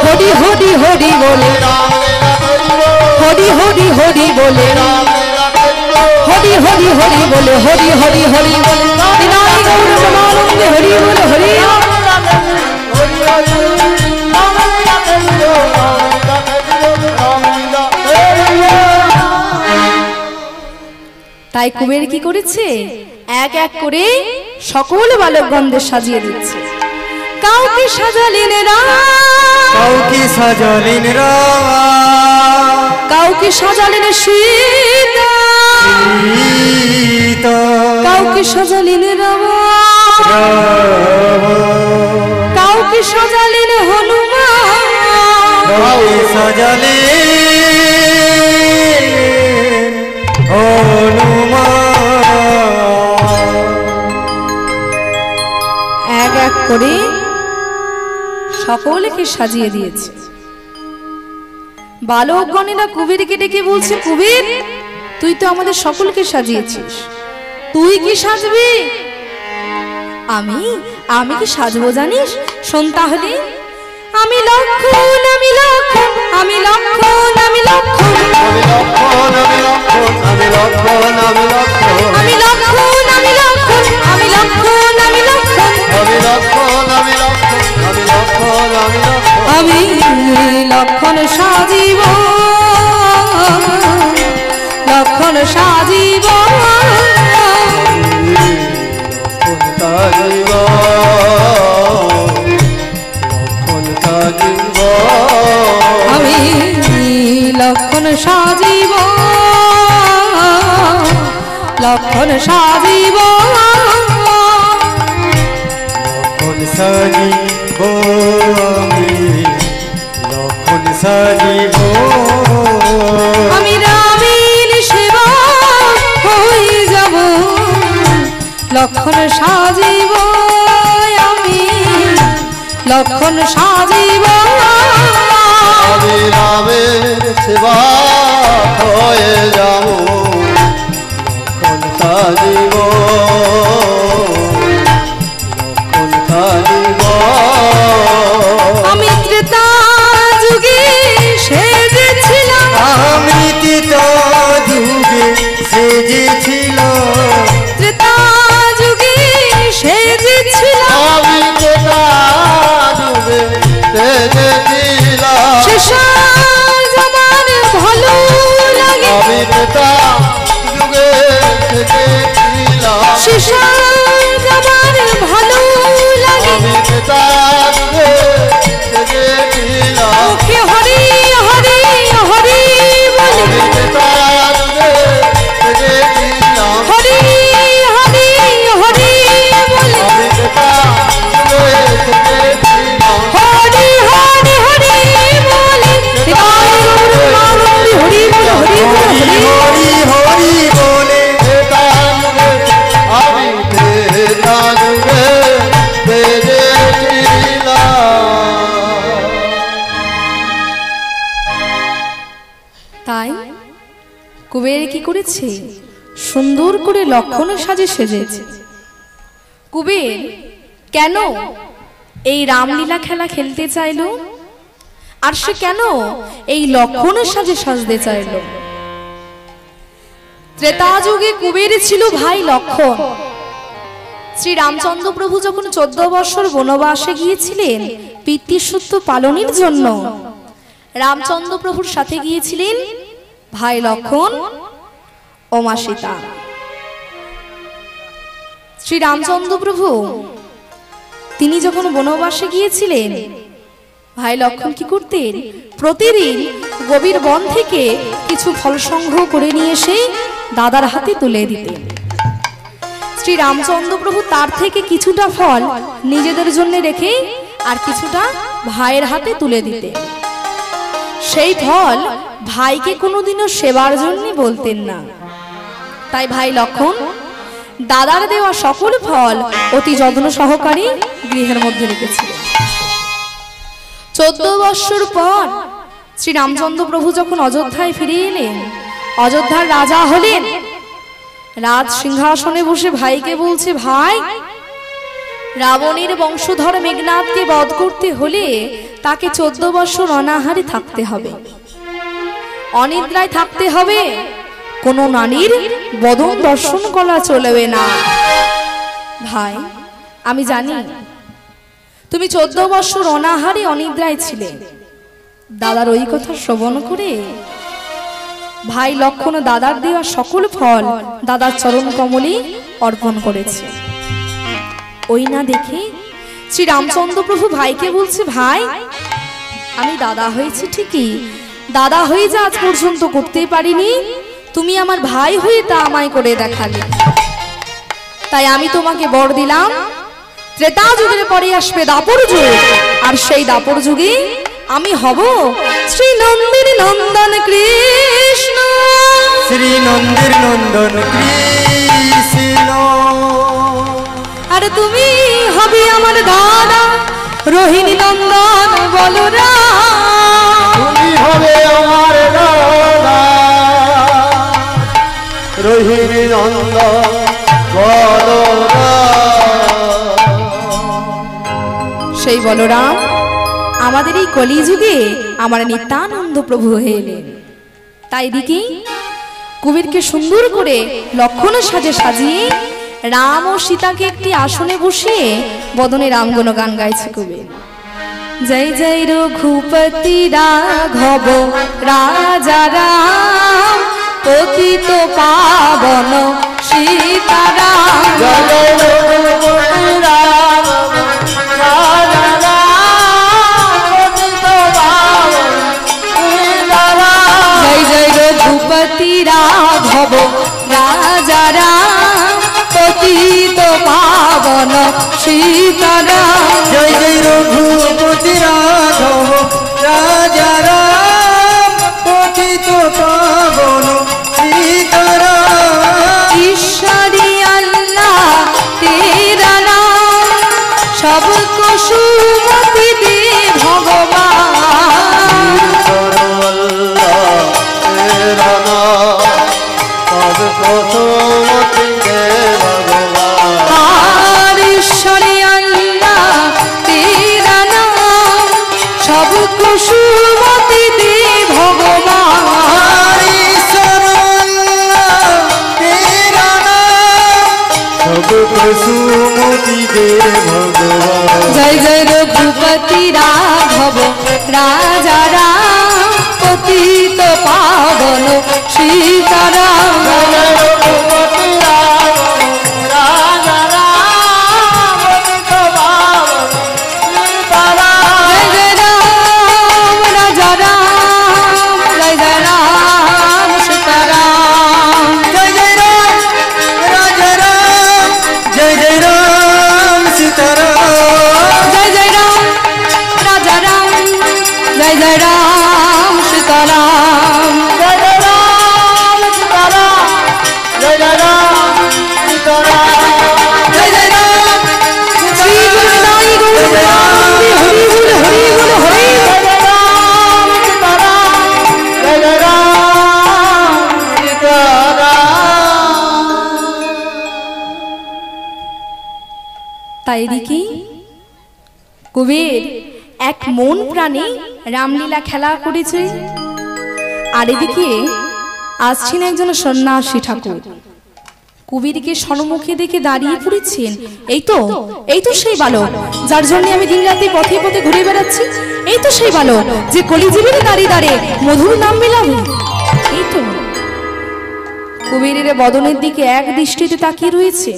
হরি হরি হরি বলে, হরি হরি হরি বলে, হরি হরি হরি বলে, হরি হরি হরি বলে, বিনাই গৌর প্রেমানন্দে হরি বলে, হরি তাই কুবের কি করেছে? এক এক করে সকল বালকগণদের সাজিয়ে দিচ্ছে। কাউকে সাজালেন রাম, কাউকে সাজালেন রাম, কাউকে সাজালেন সীতা, কাউকে সাজালেন রাম, কাউকে সাজালেন হনুমান, কাউকে সাজালেন হনুমান। এক এক করে সকলকে সাজিয়ে দিয়েছে। বালকগণেরা কুবেরকে ডেকে বলছে, কুবের তুই তো আমাদের সকলকে সাজিয়েছিস, তুই কি সাজবি? আমি আমি কি সাজবো জানিস? শোন তাহলে। আমি লক্ষণ, আমি লক্ষণ, আমি লক্ষণ, আমি লক্ষণ, আমি লক্ষণ, আমি লক্ষণ, আমি লক্ষণ, আমি লক্ষণ, আমি লক্ষণ, আমি লক্ষণ, আমি লক্ষণ, আমি লক্ষণ, আমি লক্ষণ, আমি লক্ষণ, আমি লক্ষণ, আমি লক্ষণ, আমি লক্ষণ সাজিব, লক্ষণ সাজিব, লক্ষণ সাজিব, লক্ষণ সাজিব, আমি লক্ষণ সাজিব, লক্ষণ সাজিব, লক্ষণ সাজিব, আমি লক্ষণ সাজিব, আমি রামের সেবা হয়ে যাব, লক্ষণ সাজিব, আমি লক্ষণ সাজিব, আমি রামের সেবা হয়ে যাব, লক্ষণ সাজিব, লক্ষণ সাজিব, আমি ত্রেতা যুগে সেজেছিলাম, আমি তিতা যুগে সেজেছিল, ত্রেতা যুগে সেজেছিলাম, আমি যেটা ডুবে সেজেছিলাম, শেষ আমার ভালো লাগে, আমি যেটা যুগে সেজেছিলাম, শেষ আমার ভালো লাগে, আমি যেটা যুগে সেজেছিলাম, মুখে হরি হরি হরি বলে, আমি যেটা যুগে সেজেছিলাম, হরি হরি হরি বলে, আমি যেটা যুগে সেজেছিলাম, হরি হরি হরি বলে, হৃদয় গৌর প্রেমানন্দে হরি বলে, হরি বলে, হরি হরি হরি হরি বলে, যেটা যুগে আমি যেটা যুগে সেজেছিলাম। তাই কুবের কি করেছে? সুন্দর করে লক্ষণ সাজে সেজেছে। কুবের কেন এই রামলীলা খেলা খেলতে চাইলো? আর সে কেন এই লক্ষণের সাজে সাজতে চাইলো? ত্রেতা যুগে কুবের ছিল ভাই লক্ষণ। শ্রী রামচন্দ্র প্রভু যখন 14 বছর বনবাসে গিয়েছিলেন পিতৃসূত্র পালনের জন্য, রামচন্দ্র প্রভুর সাথে গিয়েছিলেন ভাই লক্ষণ ও মা সীতা। শ্রী রামচন্দ্র প্রভু তিনি যখন বনবাসে গিয়েছিলেন, ভাই লক্ষণ কি করতেন? প্রতিদিন গভীর বন থেকে কিছু ফল সংগ্রহ করে নিয়ে এসে দাদার হাতে তুলে দিতেন। শ্রী রামচন্দ্র প্রভু তার থেকে কিছুটা ফল নিজেদের জন্য রেখে আর কিছুটা ভাইয়ের হাতে তুলে দিতেন। সেই ফল ভাইকে কোনোদিনও সেবার জন্য বলতেন না। তাই ভাই লক্ষণ দাদার দেওয়া সকল ফল অতি যত্ন সহকারে গৃহের মধ্যে রেখেছিলেন। 14 বৎসর পর শ্রী রামচন্দ্র প্রভু যখন অযোধ্যায় ফিরে এলেন, অযোধ্যার রাজা হলেন, রাজ সিংহাসনে বসে ভাইকে বলছে, ভাই, রাবণের বংশধর মেঘনাদকে বধ করতে হলে তাকে 14 বৎসর অনাহারে থাকতে হবে, অনিদ্রায় থাকতে হবে, কোনো নারীর বদন দর্শন করা চলবে না। ভাই, আমি জানি তুমি 14 বৎসর অনাহারে অনিদ্রায় ছিলে। দাদার ওই কথা শ্রবণ করে ভাই লক্ষণ দাদার দেওয়া সকল ফল দাদার চরণ কমলে অর্পণ করেছে। ওই না দেখে শ্রী রামচন্দ্র প্রভু ভাইকে বলছে, ভাই, আমি দাদা হয়েছি ঠিকই, দাদা হয়ে যা আজ পর্যন্ত করতে পারিনি, তুমি আমার ভাই হয়ে তা আমায় করে দেখালে। তাই আমি তোমাকে বর দিলাম, ত্রেতা যুগের পরে আসবে দাপর যুগ, আর সেই দাপর যুগে আমি হব শ্রী নন্দির নন্দন কৃষ্ণ, শ্রী নন্দির নন্দন কৃষ্ণ। আর তুমি হবে আমার দাদা রোহিণী নন্দন বলরাম। তুমি হবে আমার দাদা রোহিণী নন্দন বলরাম। সেই বলরাম আমাদের এই কলিযুগে আমার নিত্যানন্দ প্রভু হয়ে এলেন। তাই দিকে কুবেরকে সুন্দর করে লক্ষণের সাজে সাজিয়ে রাম ও সীতাকে একটি আসনে বসিয়ে বদনে রামগুণ গান গাইছে কুবের। জয় জয় রঘুপতি রাঘব রাজা রাম, পতিত পাবন সীতারাম। জয় জয় রঘুপতি রাম রাজা রাম, পতিত পাবন সীতারাম। জয় জয় রঘুপতি রাঘব রাজা রাম, পতিত পাবন সীতারাম। জয় জয় রঘুপতি রাঘব রাজা রাম, পতিত পাবন সীতারাম। ঈশ্বরী আল্লাহ তেরা নাম, সবকো সুমতি দে ভগবান। তেরা নাম সবকো সুমতি দে ভগবান। আর ঈশ্বরী আল্লাহ তেরা নাম, সবকো সুমতি দে ভগবান। ঈশ্বর আল্লাহ তেরা নাম, সবকো সুমতি দে ভগবান। জয় জয় রঘুপতি রাঘব রাজা রাম, পতিত পাবন সীতারাম। রঘুপতি রাম রাজা রাম, পতিত পাবন সীতারাম। জয় জয় রাম রাজা রাম, জয় জয় রাম সীতারাম। জয় জয় রাম রাজা রাম, জয় জয় রাম সীতারাম। জয় জয় রাম রাজা রাম, জয় জয় রাম সীতারাম। জয় জয় রাম সীতারাম, জয় জয় রাম সীতারাম। জয় জয় রাম শ্রী গুরু নিতাই গৌর প্রেমানন্দে, হরি বল হরি বল হরি বল। জয় জয় রাম সীতারাম, জয় জয় রাম সীতারাম। তাই এদিকে কুবের এক মন প্রাণে রামলীলা খেলা করেছে, আর এদিকে আসছেন একজন সন্ন্যাসী ঠাকুর। কুবেরকে সম্মুখে দেখে দাঁড়িয়ে পড়েছেন, এই তো সেই বালক যার জন্য আমি দিন রাতে পথে পথে ঘুরে বেড়াচ্ছি। এই তো সেই বালক যে কলিজীবের দাঁড়িয়ে দাঁড়িয়ে মধুর নাম মেলাবে। এই তো কুবেরের বদনের দিকে এক দৃষ্টিতে তাকিয়ে রয়েছে।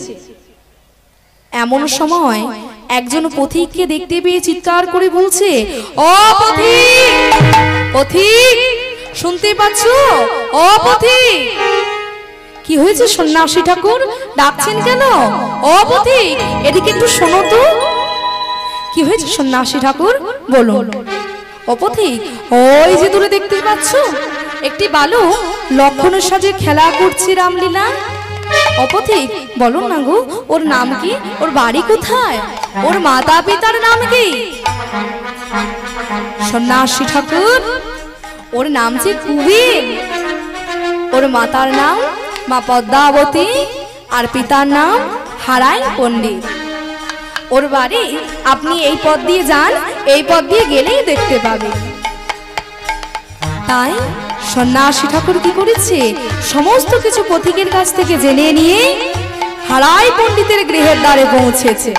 এমন সময় একজন পথিককে দেখতে পেয়ে চিৎকার করে বলছে, ও পথিক, পথিক শুনতে পাচ্ছ? ও পথিক। কি হয়েছে সন্ন্যাসী ঠাকুর, ডাকছেন কেন? ও পথিক, এদিকে একটু শোনো তো। কি হয়েছে সন্ন্যাসী ঠাকুর, বলুন। ও পথিক, ওই যে দূরে দেখতে পাচ্ছ একটি বালক লক্ষণের সাজে খেলা করছে রামলীলা। অপথিক বলো না গো, ওর নাম কি, ওর বাড়ি কোথায়, ওর মাতা পিতার নাম কি? সন্ন্যাসী ঠাকুর, ওর নাম যে কুবের, ওর মাতার নাম মা পদ্মাবতী আর পিতার নাম হারাই পণ্ডিত। ওর বাড়ি আপনি এই পথ দিয়ে যান, এই পথ দিয়ে গেলেই দেখতে পাবেন। তাই সন্ন্যাসী ঠাকুর কি করেছে, সমস্ত কিছু পথিকের কাছ থেকে জেনে নিয়ে হারাই পণ্ডিতের গৃহের দ্বারে পৌঁছেছে।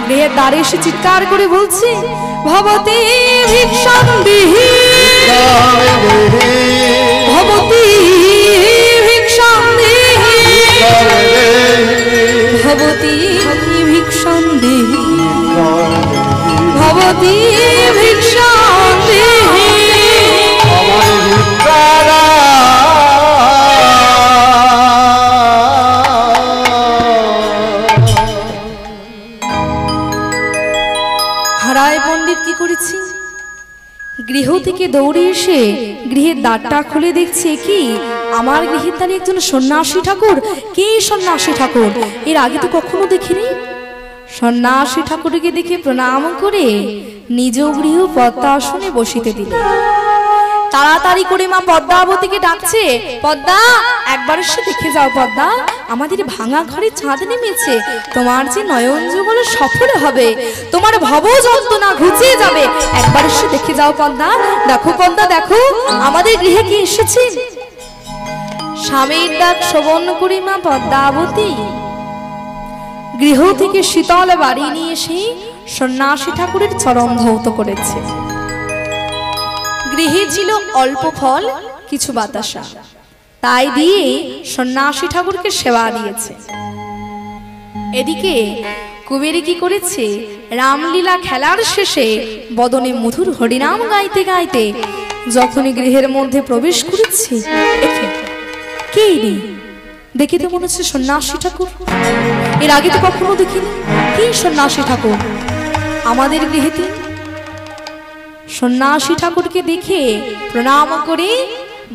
গৃহের দ্বারে এসে চিৎকার করে বলছে, ভবতী ভিক্ষাং দেহি, ভবতী ভিক্ষাং দেহি, ভবতী ভিক্ষাং দেহি, ভবতী ভিক্ষাং দেহি। হারায় পণ্ডিত কি করেছি, গৃহ থেকে দৌড়ে এসে গৃহের দ্বারটা খুলে দেখছে কি আমার গৃহের দ্বারে একজন সন্ন্যাসী ঠাকুর। কে সন্ন্যাসী ঠাকুর? এর আগে তো কখনো দেখিনি। সন্ন্যাসী ঠাকুরকে দেখে প্রণাম করে নিজ গৃহ পদ্মাসনে বসিতে দিল। তাড়াতাড়ি করে মা পদ্মাবতীকে ডাকছে, পদ্মা একবার এসে দেখে যাও, পদ্মা আমাদের ভাঙা ঘরে চাঁদ নেমেছে, তোমার যে নয়ন যুগল সফল হবে, তোমার ভব যন্ত্রণা ঘুচিয়ে যাবে, একবার এসে দেখে যাও পদ্মা। দেখো পদ্মা দেখো আমাদের গৃহে কি এসেছে। স্বামীর ডাক শ্রবণ করি মা পদ্মাবতী গৃহ থেকে শীতল বাড়ি নিয়ে এসে সন্ন্যাসী ঠাকুরের চরণ ধৌত করেছে। গৃহে ছিল অল্প ফল, কিছু বাতাসা, তাই দিয়ে সন্ন্যাসী ঠাকুরকে সেবা দিয়েছে। এদিকে কুবেরি কি করেছে, রামলীলা খেলার শেষে বদনে মধুর হরিনাম গাইতে গাইতে যখনই গৃহের মধ্যে প্রবেশ করেছে, কে দেখে তো মনে হচ্ছে সন্ন্যাসী ঠাকুর। এর আগে তো কখনো দেখিনি। কি সন্ন্যাসী ঠাকুর আমাদের গৃহেতে? সন্ন্যাসী ঠাকুরকে দেখে প্রণাম করে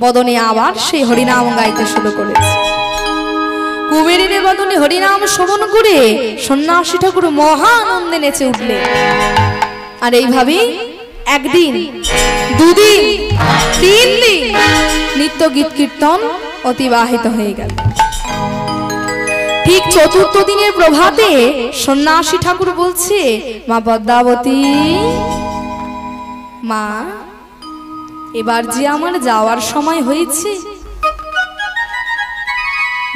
বদনে আবার সেই হরিনাম গাইতে শুরু করেছে। কুবেরের বদনে হরিনাম শ্রবণ করে সন্ন্যাসী ঠাকুর মহা আনন্দে নেচে উঠলে। আর এইভাবে একদিন, দুদিন, 3 দিন নিত্য গীত কীর্তন অতিবাহিত হয়ে গেল। ঠিক 4র্থ দিনের প্রভাতে সন্ন্যাসী ঠাকুর বলছে, মা পদ্মাবতী, মা এবার যে আমার যাওয়ার সময় হয়েছে,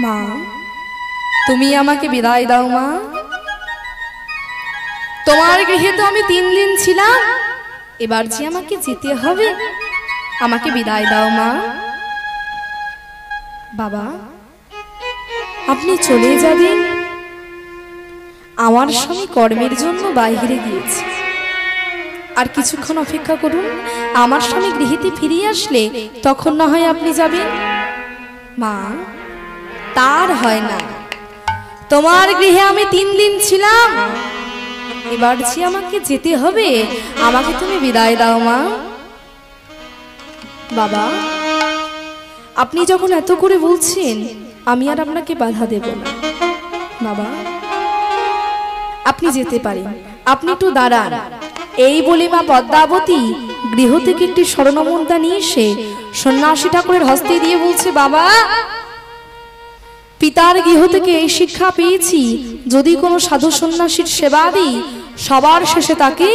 মা তুমি আমাকে বিদায় দাও। মা তোমার গৃহে তো আমি 3 দিন ছিলাম, এবার যে আমাকে যেতে হবে, আমাকে বিদায় দাও মা। বাবা আপনি চলে যাবেন, আমার স্বামী কর্মের জন্য বাইরে গিয়েছে, আর কিছুক্ষণ অপেক্ষা করুন, আমার স্বামী গৃহেতে ফিরে আসলে তখন না হয় আপনি যাবেন। মা তার হয় না, তোমার গৃহে আমি 3 দিন ছিলাম, এবার যে আমাকে যেতে হবে, আমাকে তুমি বিদায় দাও মা। বাবা আপনি যখন এত করে বলছেন, আমি আর আপনাকে বাধা দেব না। বাবা আপনি যেতে পারেন, আপনি একটু দাঁড়ান। এই বলে মা পদ্মাবতী গৃহ থেকে একটি স্বর্ণমুদ্রা নিয়ে এসে সন্ন্যাসী ঠাকুরের হস্তে দিয়ে বলছে, বাবা পিতার গৃহ থেকে এই শিক্ষা পেয়েছি, যদি কোনো সাধু সন্ন্যাসীর সেবা দিই, সবার শেষে তাকে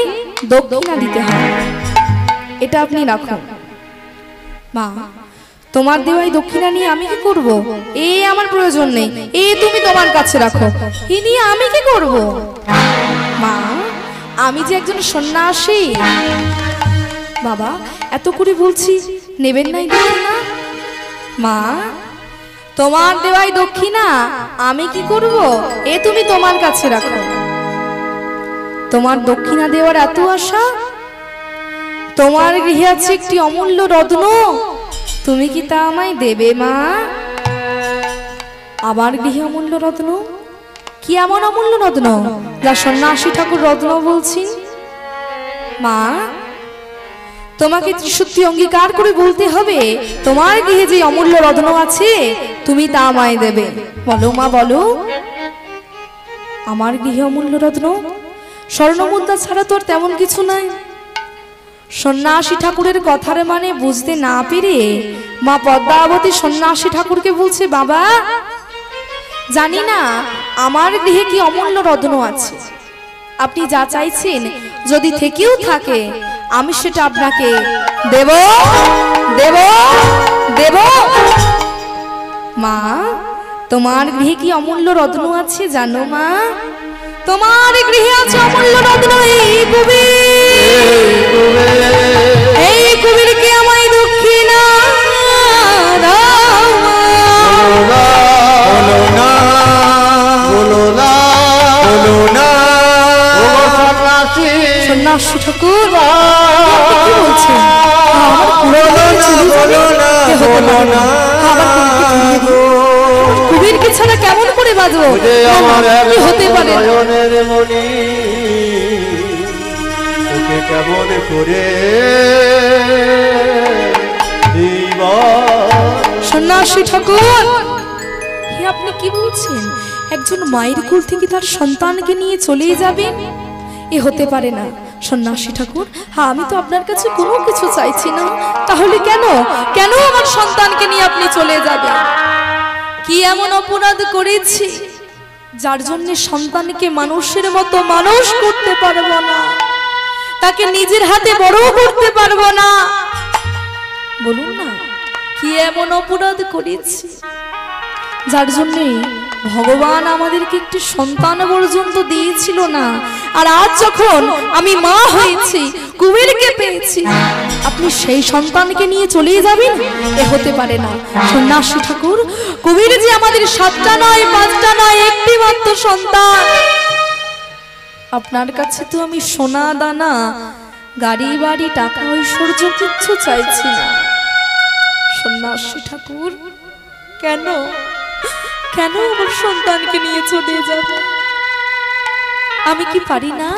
দক্ষিণা দিতে হয়। এটা আপনি রাখুন। মা তোমার দেওয়াই দক্ষিণা নিয়ে আমি কি করব? এ আমার প্রয়োজন নেই, এ তুমি তোমার কাছে রাখো, এ নিয়ে আমি কি করব? মা আমি যে একজন সন্ন্যাসী। বাবা এত করে বলছি, নেবেন নাই দক্ষিণা? মা তোমার দেওয়াই দক্ষিণা আমি কি করব? এ তুমি তোমার কাছে রাখো। তোমার দক্ষিণা দেওয়ার এত আশা? তোমার গৃহে আছে একটি অমূল্য রত্ন, তুমি কি তা আমায় দেবে মা? আমার গৃহে অমূল্য রত্ন? কি এমন অমূল্য রত্ন যা সন্ন্যাসী ঠাকুর রত্ন বলছেন? মা তোমাকে সত্যি অঙ্গীকার করে বলতে হবে তোমার গৃহে যে অমূল্য রত্ন আছে তুমি তা আমায় দেবে। বলো মা বলো। আমার গৃহে অমূল্য রত্ন? স্বর্ণমুদ্রা ছাড়া তো আর তেমন কিছু নাই। সন্ন্যাসী ঠাকুরের কথার মানে বুঝতে না পেরে মা পদ্মাবতী সন্ন্যাসী ঠাকুরকে বলছে, বাবা জানি না আমার গৃহে কি অমূল্য রত্ন আছে, আপনি যা চাইছেন যদি থেকেও থাকে আমি সেটা আপনাকে দেব দেব দেব। মা তোমার গৃহে কি অমূল্য রত্ন আছে জানো মা? তোমার গৃহে আছে অমূল্য রত্ন। এই কুবেরকে আমায় দক্ষিণা দাও মা। বলো না বলো না বলো না সন্ন্যাসী ঠাকুর কি বলছেন? কুবেরকে ছাড়া কেমন করে বাজবো? কি হতে পারে? কেমন করে সন্ন্যাসী ঠাকুর হে আপনি কি বলছেন? একজন মায়ের কোল থেকে তার সন্তানকে নিয়ে চলে যাবেন? এ হতে পারে না সন্ন্যাসী ঠাকুর। হ্যাঁ আমি তো আপনার কাছে কোনো কিছু চাইছি না, তাহলে কেন কেন আমার সন্তানকে নিয়ে আপনি চলে যাবেন? কি এমন অপরাধ করেছি যার জন্য সন্তানকে মানুষের মতো মানুষ করতে পারবো না, তাকে নিজের হাতে বড় করতে পারবো না? বলুন না কি এমন অপরাধ করেছি যার জন্য ভগবান আমাদেরকে একটি সন্তান পর্যন্ত দিয়েছিল না, আর আজ যখন আমি মা হয়েছি কুবেরকে পেয়েছি আপনি সেই সন্তানকে নিয়ে চলে যাবেন? এ হতে পারে না সন্ন্যাসী ঠাকুর। কুবের যে আমাদের 7টা নয় 5টা নয় একটি মাত্র সন্তান। আপনার কাছে তো আমি সোনা দানা গাড়ি বাড়ি টাকা ঐশ্বর্য কিচ্ছু চাইছি না সন্ন্যাসী ঠাকুর। কেন কেন আমার সন্তানকে নিয়ে চলে যাবে? আমি কি পারি না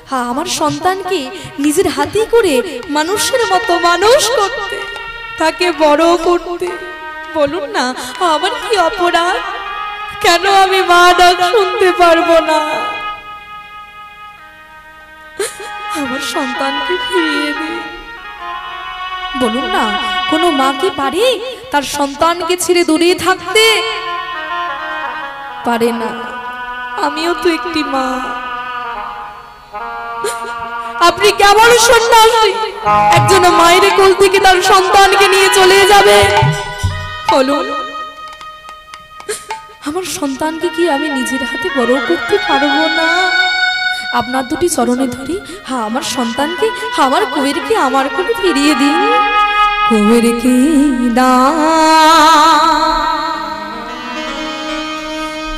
হ্যাঁ আমার সন্তানকে নিজের হাতে করে মানুষের মতো মানুষ করতে, তাকে বড় করতে? বলুন না আমার কি অপরাধ? কেন আমি মা ডাক শুনতে পারবো না? আমার সন্তানকে ফিরিয়ে দিন। বলুন না কোনো মা কি পারে তার সন্তানকে ছেড়ে দূরে থাকতে? পারে না। আমিও তো একটি মা। আপনি কেমন সন্ন্যাসী একজন মায়ের কোল থেকে তার সন্তানকে নিয়ে চলে যাবে? বলুন আমার সন্তানকে কি আমি নিজের হাতে বড় করতে পারবো না? আপনার দুটি চরণে ধরি হ্যাঁ আমার সন্তানকে হ্যাঁ আমার কুবেরকে আমার কোলে ফিরিয়ে দিন। কুবেরকে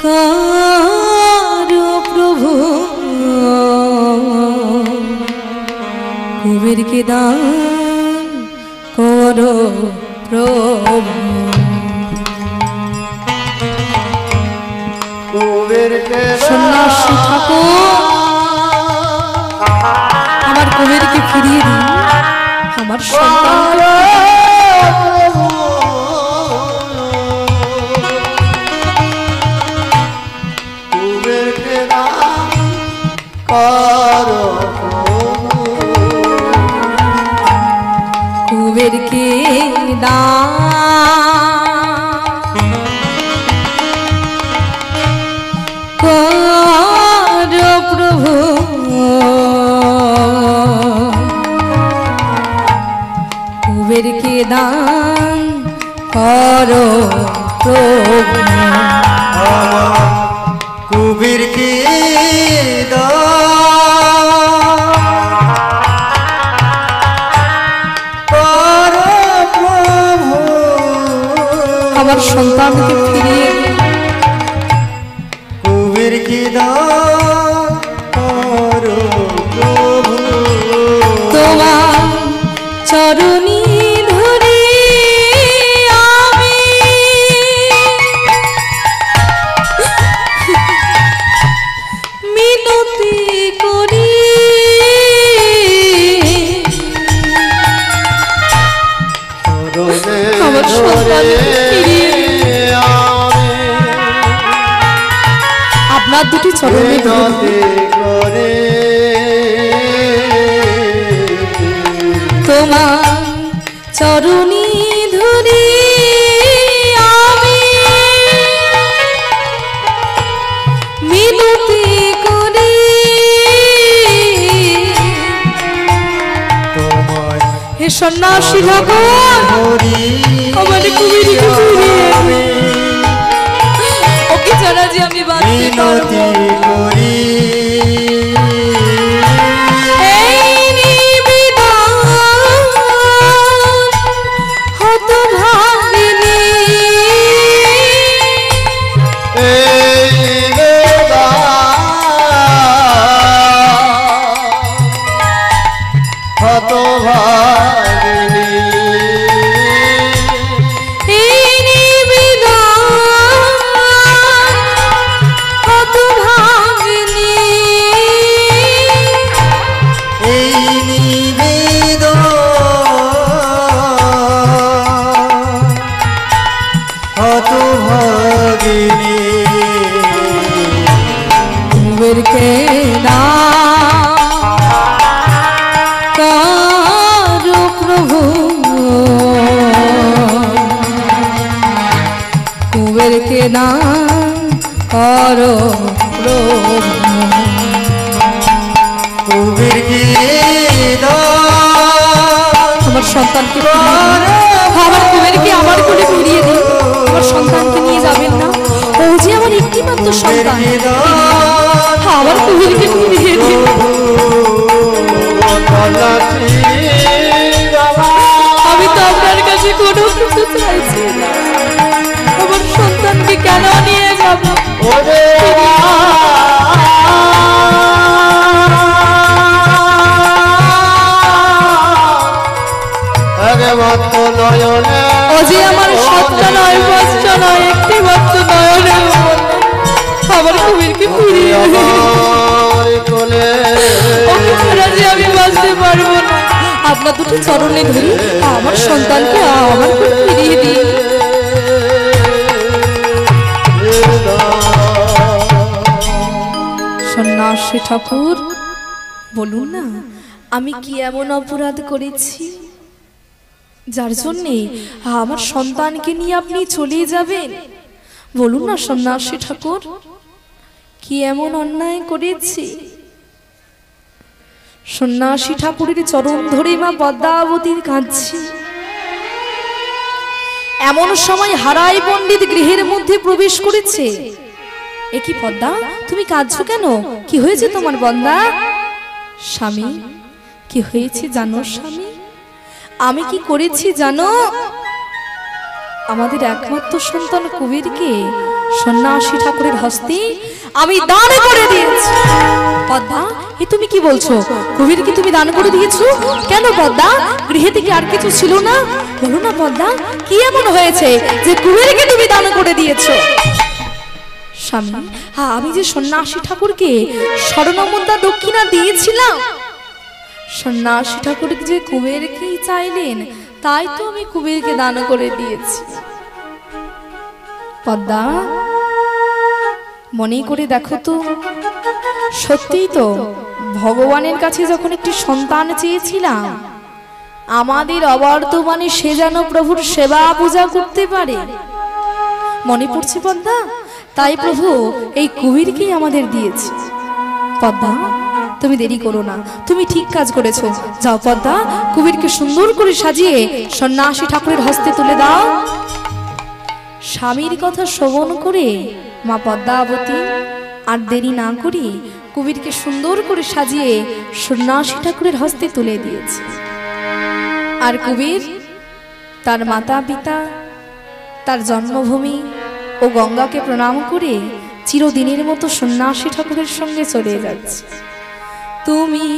কারো প্রভু কুবেরকে দান করো প্রভু। সন্ন্যাসী ঠাকুর আমার কুবেরকে ফিরিয়ে দিন, আমার সন্তান কুবেরকে দান করো প্রভু। কুবেরকে দান করো প্রভু। কুবেরকে আমার সন্তানকে ফিরিয়ে কুবেরকে তোমার চরণী ধরে আমি আপনার দুটি চরণে মিনতি করে তোমার চরণী ধরি আমি মিনতি করি তোমায় হে সন্ন্যাসী ঠাকুর হরি আমার কুমিরকে ফিরিয়ে ওকে ছাড়া যে আমি বাঁচতে পারবো মিনতি করি এই নিবেদন হতভাগিনী এই হতভাগিনী এই নিবেদন হতভাগিনী এই নিবেদন হতভাগিনী কুবেরকে কারো প্রভু কুবেরকে না করো প্রভু কুবের আমার সন্তানকে আমার কুবেরকে আমার কোলে ফিরিয়ে দিন আমার সন্তানকে নিয়ে যাবেন না ও যে আমার একটি মাত্র সন্তান আমার কুবেরকে ফিরিয়ে দিন আমি তো আপনার কাছে কোনো কিছু চাইছি না আমার সন্তানকে কেন নিয়ে যাবো ও যে আমার সত্তা নয় বস্তা নয় একটি মাত্র নয়নে আমার কুমিরকে ফিরিয়ে ওকে ছাড়া যে আমি বাঁচতে পারবো না আপনার দুটো চরণে ধরি আমার সন্তানকে আমার কোলে ফিরিয়ে দিন সন্ন্যাসী ঠাকুর বলুন না আমি কি এমন অপরাধ করেছি যার জন্যে আমার সন্তানকে নিয়ে আপনি চলে যাবেন বলুন না সন্ন্যাসী ঠাকুর কি এমন অন্যায় করেছি সন্ন্যাসী ঠাকুরের চরণ ধরে মা পদ্মাবতীর কাঁদছি এমন সময় হারাই পণ্ডিত গৃহের মধ্যে প্রবেশ করেছে এ কি পদ্মা তুমি কাঁদছো কেন কি হয়েছে তোমার বন্দা স্বামী কি হয়েছে জানো স্বামী আমি কি করেছি জানো আমাদের একমাত্র সন্তান কুবেরকে সন্ন্যাসী ঠাকুরের হস্তে আমি দান করে দিয়েছি পদ্মা এ তুমি কি বলছো কুবেরকে তুমি দান করে দিয়েছো কেন পদ্মা গৃহে থেকে আর কিছু ছিল না বলো না পদ্মা কি এমন হয়েছে যে কুবেরকে তুমি দান করে দিয়েছো স্বামী আমি যে সন্ন্যাসী ঠাকুরকে স্বর্ণমুদ্রা দক্ষিণা দিয়েছিলাম সন্ন্যাসী ঠাকুর যে কুবেরকেই চাইলেন তাই তো আমি কুবেরকে দান করে দিয়েছি পদ্মা মনে করে দেখো তো সত্যিই তো ভগবানের কাছে যখন একটি সন্তান চেয়েছিলাম আমাদের অবর্তমানে সে যেন প্রভুর সেবা পূজা করতে পারে মনে পড়ছে পদ্মা তাই প্রভু এই কুবেরকেই আমাদের দিয়েছে পদ্মা তুমি দেরি করো না তুমি ঠিক কাজ করেছো যাও পদ্মা কুবেরকে সুন্দর করে সাজিয়ে সন্ন্যাসী ঠাকুরের হস্তে তুলে দাও স্বামীর কথা শ্রবণ করে মা পদ্মাবতী আর দেরি না করে কুবেরকে সুন্দর করে সাজিয়ে সন্ন্যাসী ঠাকুরের হস্তে তুলে দিয়েছে আর কুবের তার মাতা পিতা তার জন্মভূমি ও গঙ্গাকে প্রণাম করে চিরদিনের মতো সন্ন্যাসী ঠাকুরের সঙ্গে চলে যাচ্ছে তুমি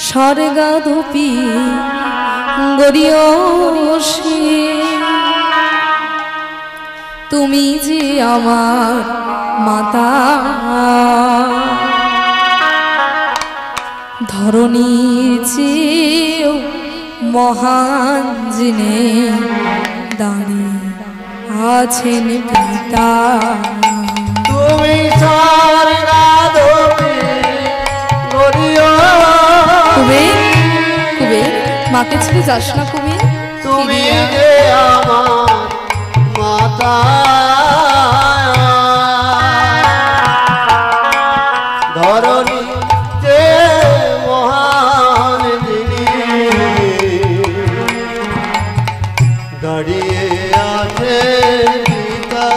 স্বর্গাদপি গরিয়সী তুমি যে আমার মাতা ধরণীর চেয়েও মহান যিনি দাঁড়িয়ে আছেন পিতা তুমি মাকে ছেড়ে যাস না কুবের। তুমি যে আমার মাতা, ধরণী যে মহান যিনি, দাঁড়িয়ে আছে পিতা।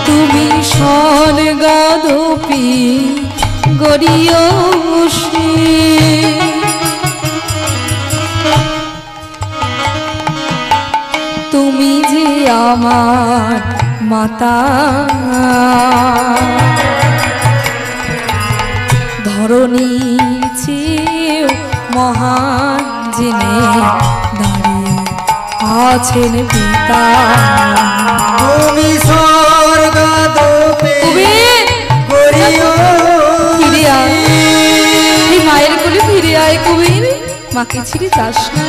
তুমি স্বর্গদপি গরিয়সী, তুমি যে আমার মাতা, ধরণী চেয়েও মহান যিনি, দাঁড়িয়ে আছেন পিতা। তুমি স্বর্গদপি ফিরে আয়, এই মায়ের কোলে ফিরে আয় কুবের, মাকে ছেড়ে যাস না।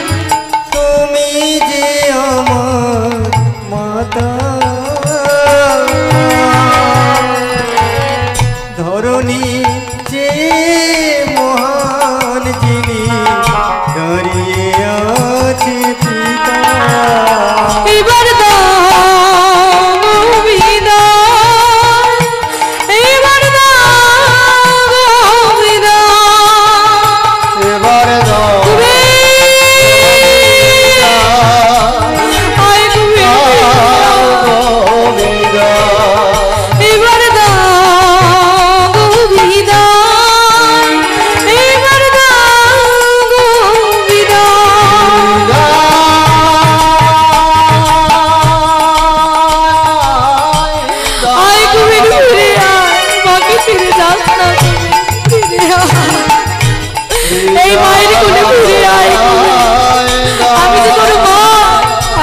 তুমি যে আমার মাতা, ধরণী যে মহান যিনি, দাঁড়িয়ে আছে পিতা। এবার দাও বিদায়, এবার দাও বিদায়, এবার দাও আয় কুবের, এবার দাও বিদায়, এবার দাও বিদায়। আয় কুবের ফিরে আয়, মাকে ফিরে যাস না কুবের, ফিরে আয়, এই মায়ের কোলে ফিরে আয় কুবের, আমি যে তোর মা।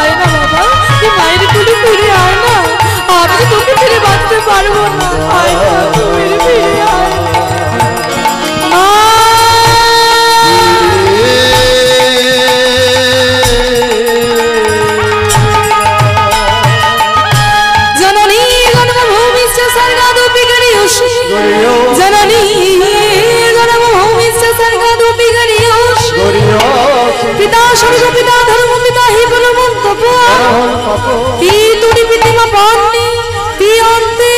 আয় না বাবা, এই মায়ের কোলে ফিরে আয় না, আমি যে তোকে ফিরে বাঁচতে পারবো না। আয় না কুবের, ফিরে আয় মা। জননী জন্মভূমিশ্চ স্বর্গাদপি গরিয়সী, জননী জন্মভূমিশ্চ স্বর্গাদপি গরিয়সী, পিতা স্বর্গ পিতা ধর্ম পিতা হি বলবন্তপ, হি তুরি পিতিমা পান্নি হি অন্তে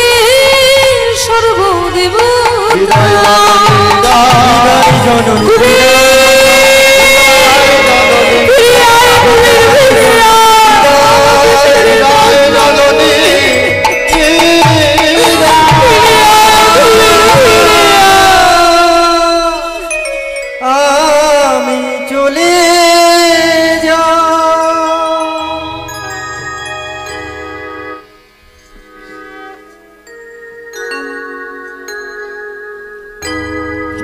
সর্বদেব। আমি চলে যা।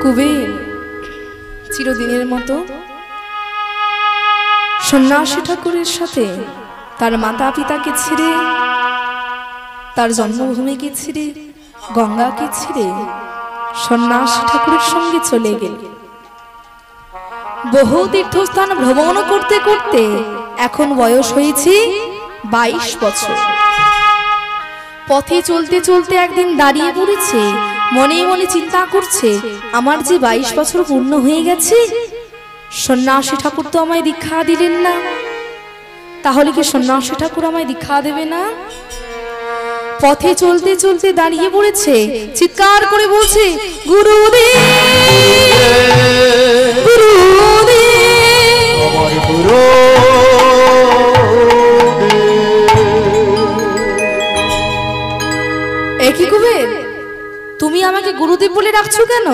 কুবের চিরদিনের মতো সন্ন্যাসী ঠাকুরের সাথে তার মাতা পিতাকে ছেড়ে, তার জন্মভূমিকে ছেড়ে, গঙ্গাকে ছেড়ে সন্ন্যাসী ঠাকুরের সঙ্গে চলে গেল। বহু তীর্থস্থান ভ্রমণ করতে করতে এখন বয়স হয়েছে 22 বছর। পথে চলতে চলতে একদিন দাঁড়িয়ে পড়েছে, মনে মনে চিন্তা করছে, আমার যে 22 বছর পূর্ণ হয়ে গেছে, সন্ন্যাসী ঠাকুর তো আমায় দীক্ষা দিলেন না, তাহলে কি সন্ন্যাসী ঠাকুর আমায় দীক্ষা দেবে না? পথে চলতে চলতে দাঁড়িয়ে পড়েছে, চিৎকার করে বলছে, গুরুদেব গুরুদেব, আমার গুরু একই কুবের, তুমি আমাকে গুরুদেব বলে ডাকছো কেন?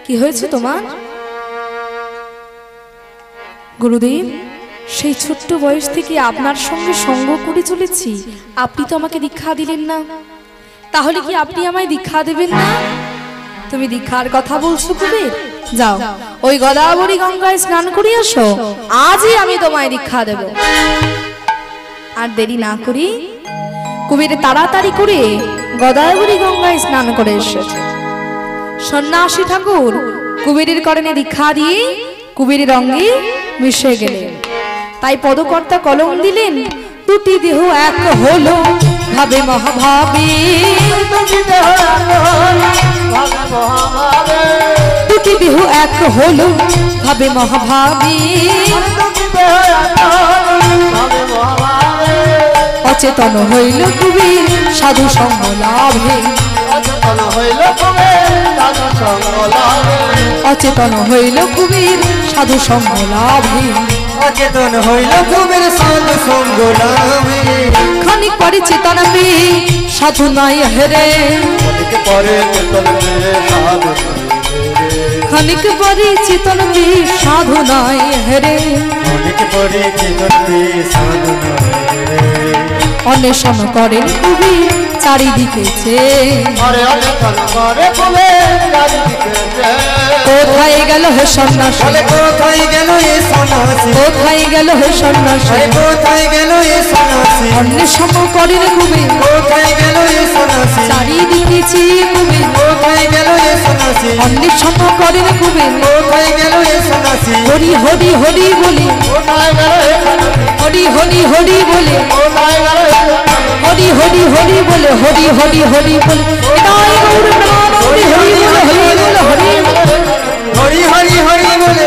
কি হয়েছে তোমার? গুরুদেব, সেই ছোট্ট বয়স থেকে আপনার সঙ্গে সঙ্গ করে চলেছি, আপনি তো আমাকে দীক্ষা দিলেন না, তাহলে কি আপনি আমায় দীক্ষা দেবেন না? তুমি দীক্ষার কথা বলছো কুবের, যাও ওই গোদাবরী গঙ্গায় স্নান করে আসো, আজই আমি তোমায় দীক্ষা দেব। আর দেরি না করি কুবের তাড়াতাড়ি করে গোদাবরী গঙ্গায় স্নান করে এসেছে। সন্ন্যাসী ঠাকুর কুবেরের করণে দীক্ষা দিয়ে কুবেরের অঙ্গে মিশে গেলেন। তাই পদকর্তা কলম দিলেন, দুটি দেহ এক হলো ভাবে মহাভাবে, দুটি দুটি দেহ এক হলো ভাবে মহাভাবী, অচেতন হইল কুবীর সাধু সঙ্গ লাভে, অচেতন হইল কুবীর সাধু সঙ্গ লাভে, অচেতন হইল কুবীর সাধু সঙ্গ লাভে। খানিক পরে চেতন পেয়ে সাধু নাই হেরে, খানিক পরে চেতন পেয়ে সাধু নাই হেরে, অন্বেষণ করেন কুবীর চারিদিকে চেয়ে, কোথায় গেল হে সন্ন্যাসী, কোথায় গেল এ সন্ন্যাসী, কোথায় গেল হে সন্ন্যাসী, কোথায় গেল এ সন্ন্যাসী, অন্বেষণ করেন কুবীর কোথায় গেল এ সন্ন্যাসী, চারিদিকে চেয়ে কুবীর, কোথায় গেল এ সন্ন্যাসী, অন্বেষণ করেন কুবীর, কোথায় গেল এ সন্ন্যাসী, হরি হরি হরি বলে, হরি হরি হরি বলে, হরি হরি হরি বলে, হরি হরি হরি বলে, এটাই গৌর প্রেমানন্দে হরি বলে, হরি বলে, হরি হরি হরি হরি বলে,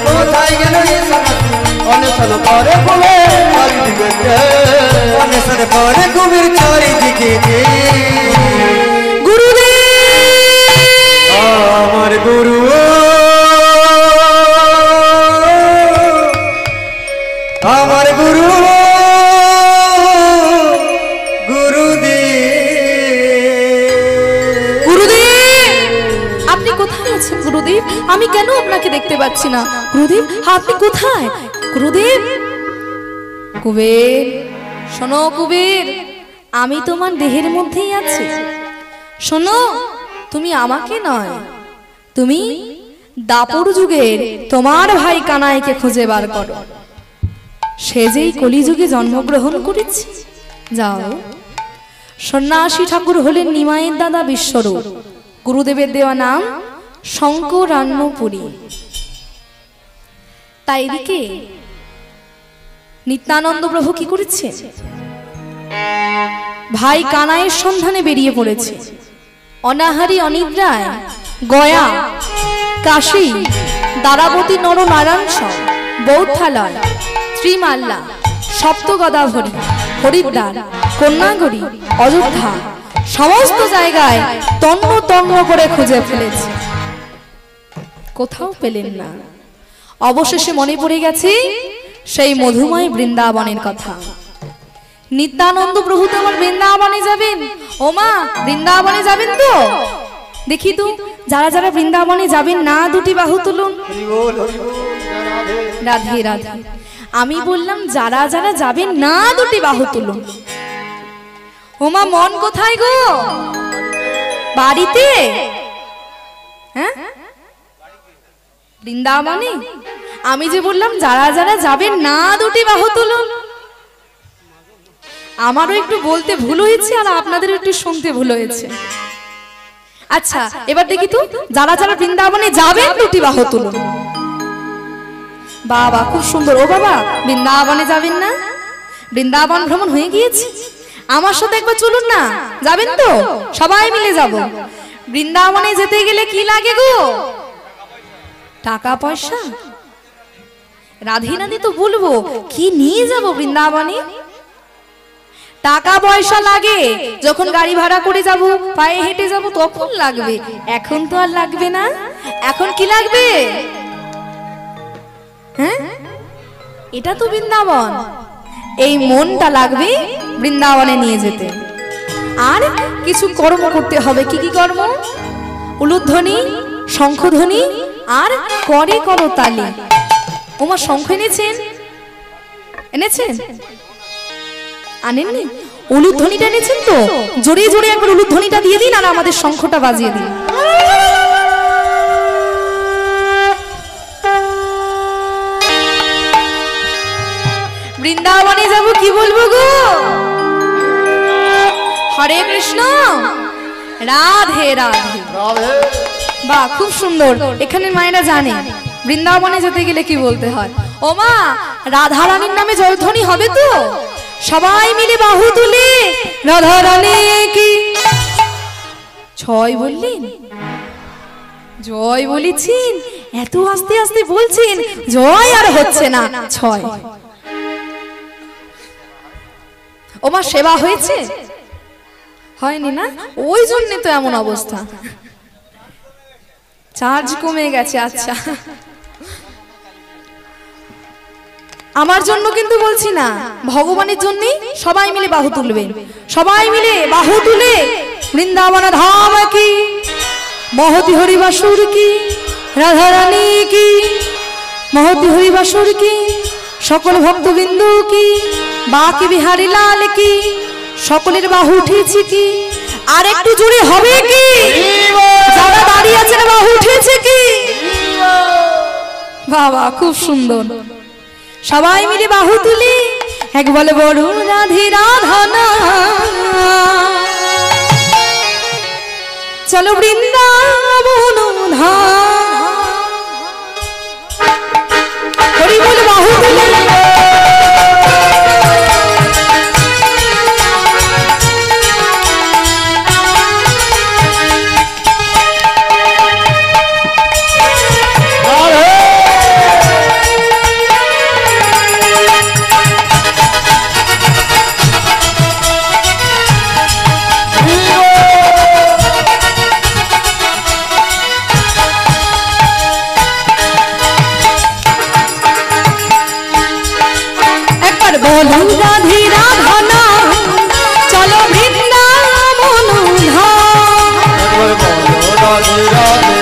কোথায় গেল এ সন্ন্যাসী, অন্বেষণ করে কুবীর চারিদিকে গুরুদেব আমার গুরু, আমার গুরু, গুরুদেব, গুরুদেব আপনি কোথায় আছেন গুরুদেব? আমি কেন আপনাকে দেখতে পাচ্ছি না গুরুদেব? আপনি কোথায় গুরুদেব? কুবের শোনো, কুবের আমি তোমার দেহের মধ্যেই আছি। শোনো, তুমি আমাকে নয়, তুমি দাপর যুগের তোমার ভাই কানাইকে খুঁজে বার করো। সে যেই কলিযুগে জন্মগ্রহণ করেছে। যাও, সন্ন্যাসী ঠাকুর হলেন নিমাইয়ের দাদা বিশ্বরূপ, গুরুদেবের দেওয়া নাম শঙ্করান্নপুরী। তাই এদিকে নিত্যানন্দ প্রভু কি করেছে? ভাই কানাইয়ের সন্ধানে বেরিয়ে পড়েছে। অনাহারী অনিদ্রায় গয়া, কাশী, দ্বারাবতী, নরনারায়ণ, বৌদ্ধালয়, ত্রিমাল্লা, সপ্তগদাভরী, হরিদ্বার, কন্যাগরী, অযোধ্যা সমস্ত জায়গায় তন্ন তন্ন করে খুঁজে ফেলেছে, কোথাও পেলেন না। অবশেষে মনে পড়ে গেছে সেই মধুময় বৃন্দাবনের কথা। নিত্যানন্দ প্রভু তো আমার বৃন্দাবনে যাবেন। ও মা, বৃন্দাবনে যাবেন তো? দেখি তো, যারা যারা বৃন্দাবনে যাবেন না দুটি বাহু তুলুন। রাধে রাধে। আমি বললাম যারা যারা যাবেন না দুটি বাহু তুলুন। ও মা, মন কোথায় গো? বাড়িতে? হ্যাঁ, বৃন্দাবনে। আমি যে বললাম যারা যারা যাবেন না দুটি বাহু তুলুন। আমারও একটু বলতে ভুল হয়েছে আর আপনাদের একটু শুনতে ভুল হয়েছে। আচ্ছা, এবার দেখি তো যারা যারা বৃন্দাবনে যাবেন দুটি বাহু তুলুন। বাবা, খুব সুন্দর। ও বাবা, বৃন্দাবনে যাবেন না? বৃন্দাবন ভ্রমণ হয়ে গিয়েছে, আমার সাথে একবার চলুন না। যাবেন তো? সবাই মিলে যাব। বৃন্দাবনে যেতে গেলে কি লাগে গো? টাকা পয়সা। রাধে রাধে তো বলবো, কি নিয়ে যাব বৃন্দাবনে? টাকা পয়সা লাগে যখন গাড়ি ভাড়া করে যাব, পায়ে হেঁটে যাব, তখন লাগবে। এখন তো আর লাগবে না। এখন কি লাগবে? হ্যাঁ, এটা তো বৃন্দাবন। এই মনটা লাগবে বৃন্দাবনে নিয়ে যেতে। আর কিছু কর্ম করতে হবে। কি কি কর্ম? উলুধ্বনি, শঙ্খধ্বনি আর করে করতালি। ওমা, শঙ্খ এনেছেন? এনেছেন? আনেননি? উলুধ্বনিটা এনেছেন তো? জোরে জোরে একবার উলুধ্বনিটা দিয়ে দিন আর আমাদের শঙ্খটা বাজিয়ে দিন। বৃন্দাবনে যাব, কি বলবো গো? হরে কৃষ্ণ, রাধে রাধে। বাহ, খুব সুন্দর। এখানে মায়েরা জানে বৃন্দাবনে যেতে গেলে কি বলতে হয়। ও মা, রাধা রানীর নামে জয়ধ্বনি হবে তো? সবাই মিলে বাহু তুলে রাধা রানী কি ছয় বললেন? জয় বলেছেন, এত আস্তে আস্তে বলছেন, জয় আর হচ্ছে না, ছয়। ওমা সেবা হয়েছে? হয়নি না, ওই জন্য তো এমন অবস্থা, চার্জ কমে গেছে। আচ্ছা, আমার জন্য কিন্তু বলছি না, ভগবানের জন্য সবাই মিলে বাহু তুলবেন, সবাই মিলে বাহু তুলে বৃন্দাবন ধাম কি, মহতি হরিবাসুর কি, রাধা রানী কি, মহতি হরিবাসুর কি, সকল ভক্তবিন্দু কি, বাকি বিহারী লাল কি, সকলের বাহু উঠেছে কি, আর একটু জোরে হবে কি? যারা দাঁড়িয়ে আছেন বাহু উঠেছে কি? বাবা খুব সুন্দর, সবাই মিলে বাহু তুলে এক বলে বলুন রাধে রাধনা, চলো বৃন্দাবন ধাম, হরি বলে বাহু তুলে। রাধে রাধনা, চলো বৃন্দাবন ধাম, রাধে রাধে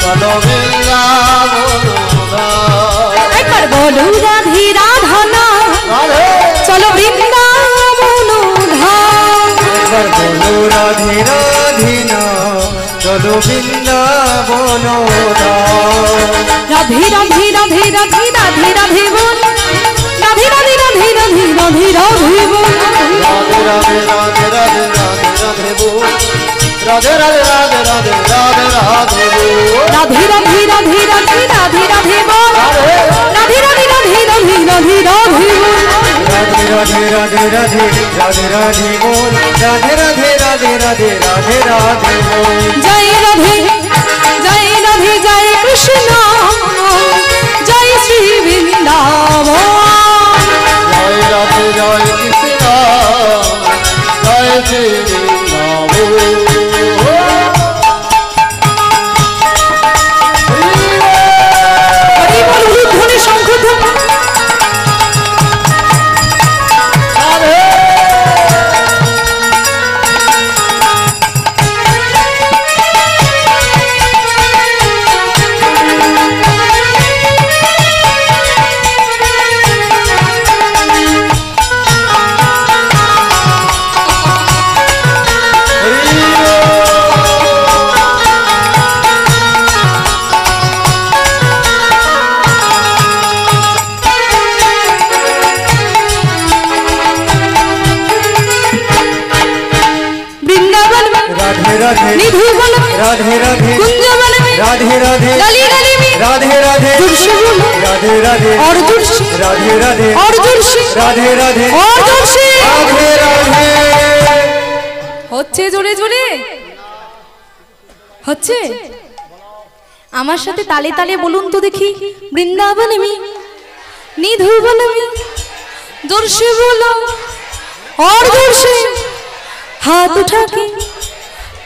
চলো বৃন্দাবন ধাম, একবার বলো রাধে রাধনা, চলো বৃন্দাবন ধাম, একবার বলো রাধে রাধিনা চলো বৃন্দাবন ধাম, রাধে রাধে রাধে রাধে রাধে রাধে বল, রাধে রাধে রাধে রাধে রাধে রাধে বল, রাধে রাধে রাধে রাধে রাধে রাধে বল, রাধে রাধে রাধে রাধে রাধে রাধে বল, রাধে রাধে রাধে রাধে রাধে রাধে বল, রাধে রাধে রাধে রাধে রাধে রাধে বল, রাধে রাধে রাধে রাধে রাধে রাধে বল, রাধে রাধে রাধে রাধে রাধে রাধে বল, জয় রাধে জয় রাধে জয় কৃষ্ণ, জয় শ্রী বৃন্দাবন, জয় রাধে জয় কৃষ্ণ, জয় শ্রী বৃন্দাবন, হরি বল উলুধ্বনি শঙ্খধ্বনি, राधे निधु बन राधे राधे कुंज बन राधे राधे गली गली में राधे राधे दूर से बोलो राधे राधे और दूर से राधे राधे और दूर से राधे राधे और दूर से राधे राधे হচ্ছে জোরে জোরে হচ্ছে আমার সাথে তালে তালে বলুন তো দেখি বৃন্দাবন में निधु बन में दूर से बोलो और दूर से हाथ उठा के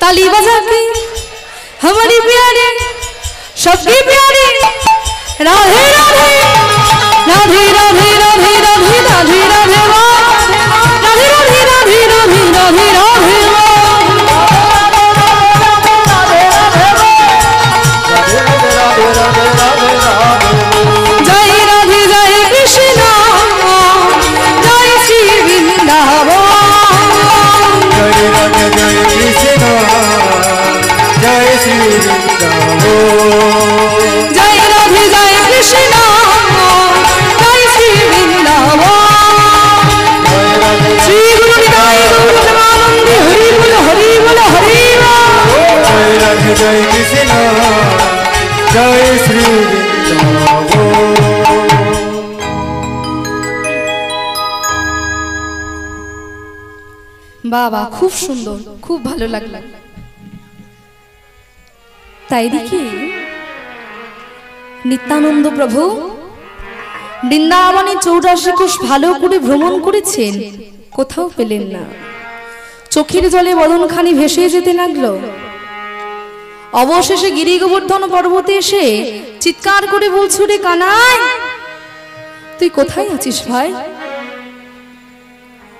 ताली बजा के हमारी प्यारे सबके प्यारे राधे राधे राधे राधे राधे राधे राधे राधे राधे राधे राधे राधे राधे राधे जय राधे जय कृष्ण जय श्री वृंदावन जय राधे जय कृष्ण जय श्री वृंदावन जय राधे जय कृष्ण जय श्री वृंदावन श्री गुरु निताय गौर प्रेमानंद हरि बोल हरि बोल हरि बोल जय राधे जय कृष्ण जय श्री वृंदावन বাবা খুব সুন্দর খুব ভালো লাগলো তাই দেখি নিত্যানন্দ প্রভু বৃন্দাবনে 84 কোষ ভালো করে ভ্রমণ করেছেন, কোথাও পেলেন না। চোখের জলে বদনখানি ভেসে যেতে লাগলো। অবশেষে গিরি গোবর্ধন পর্বতে এসে চিৎকার করে বলছো, রে কানাই, তুই কোথায় আছিস ভাই?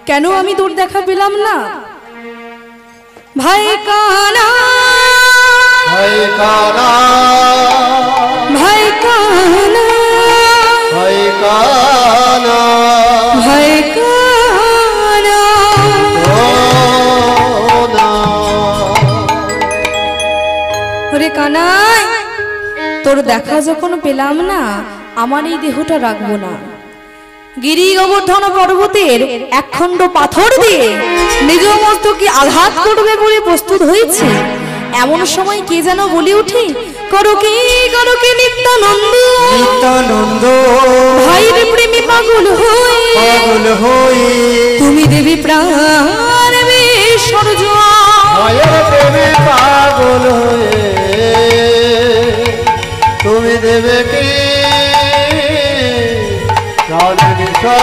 কেন আমি তোর দেখা পেলাম না? ভাই কানা, ভাই কানা, ভাই কানা, ভাই কানা, ভাই কানা। ও না। ওরে কানাই, তোর দেখা যখন পেলাম না, আমার এই দেহটা রাখবো না। গিরি গোবর্ধন পর্বতের একখণ্ড পাথর দিয়ে নিজ মস্তকে আঘাত করবে বলে প্রস্তুত হয়েছে। এমন সময় কে যেন বলে উঠে, করো কি নিত্যানন্দ, নিত্যানন্দ ভাইয়ের প্রেমে পাগল হয়ে তুমি দেবী প্রাণ বিসর্জন। ভাইয়ের প্রেমে পাগল হয়ে তুমি দেবে কি প্রাণ বিসর্জন।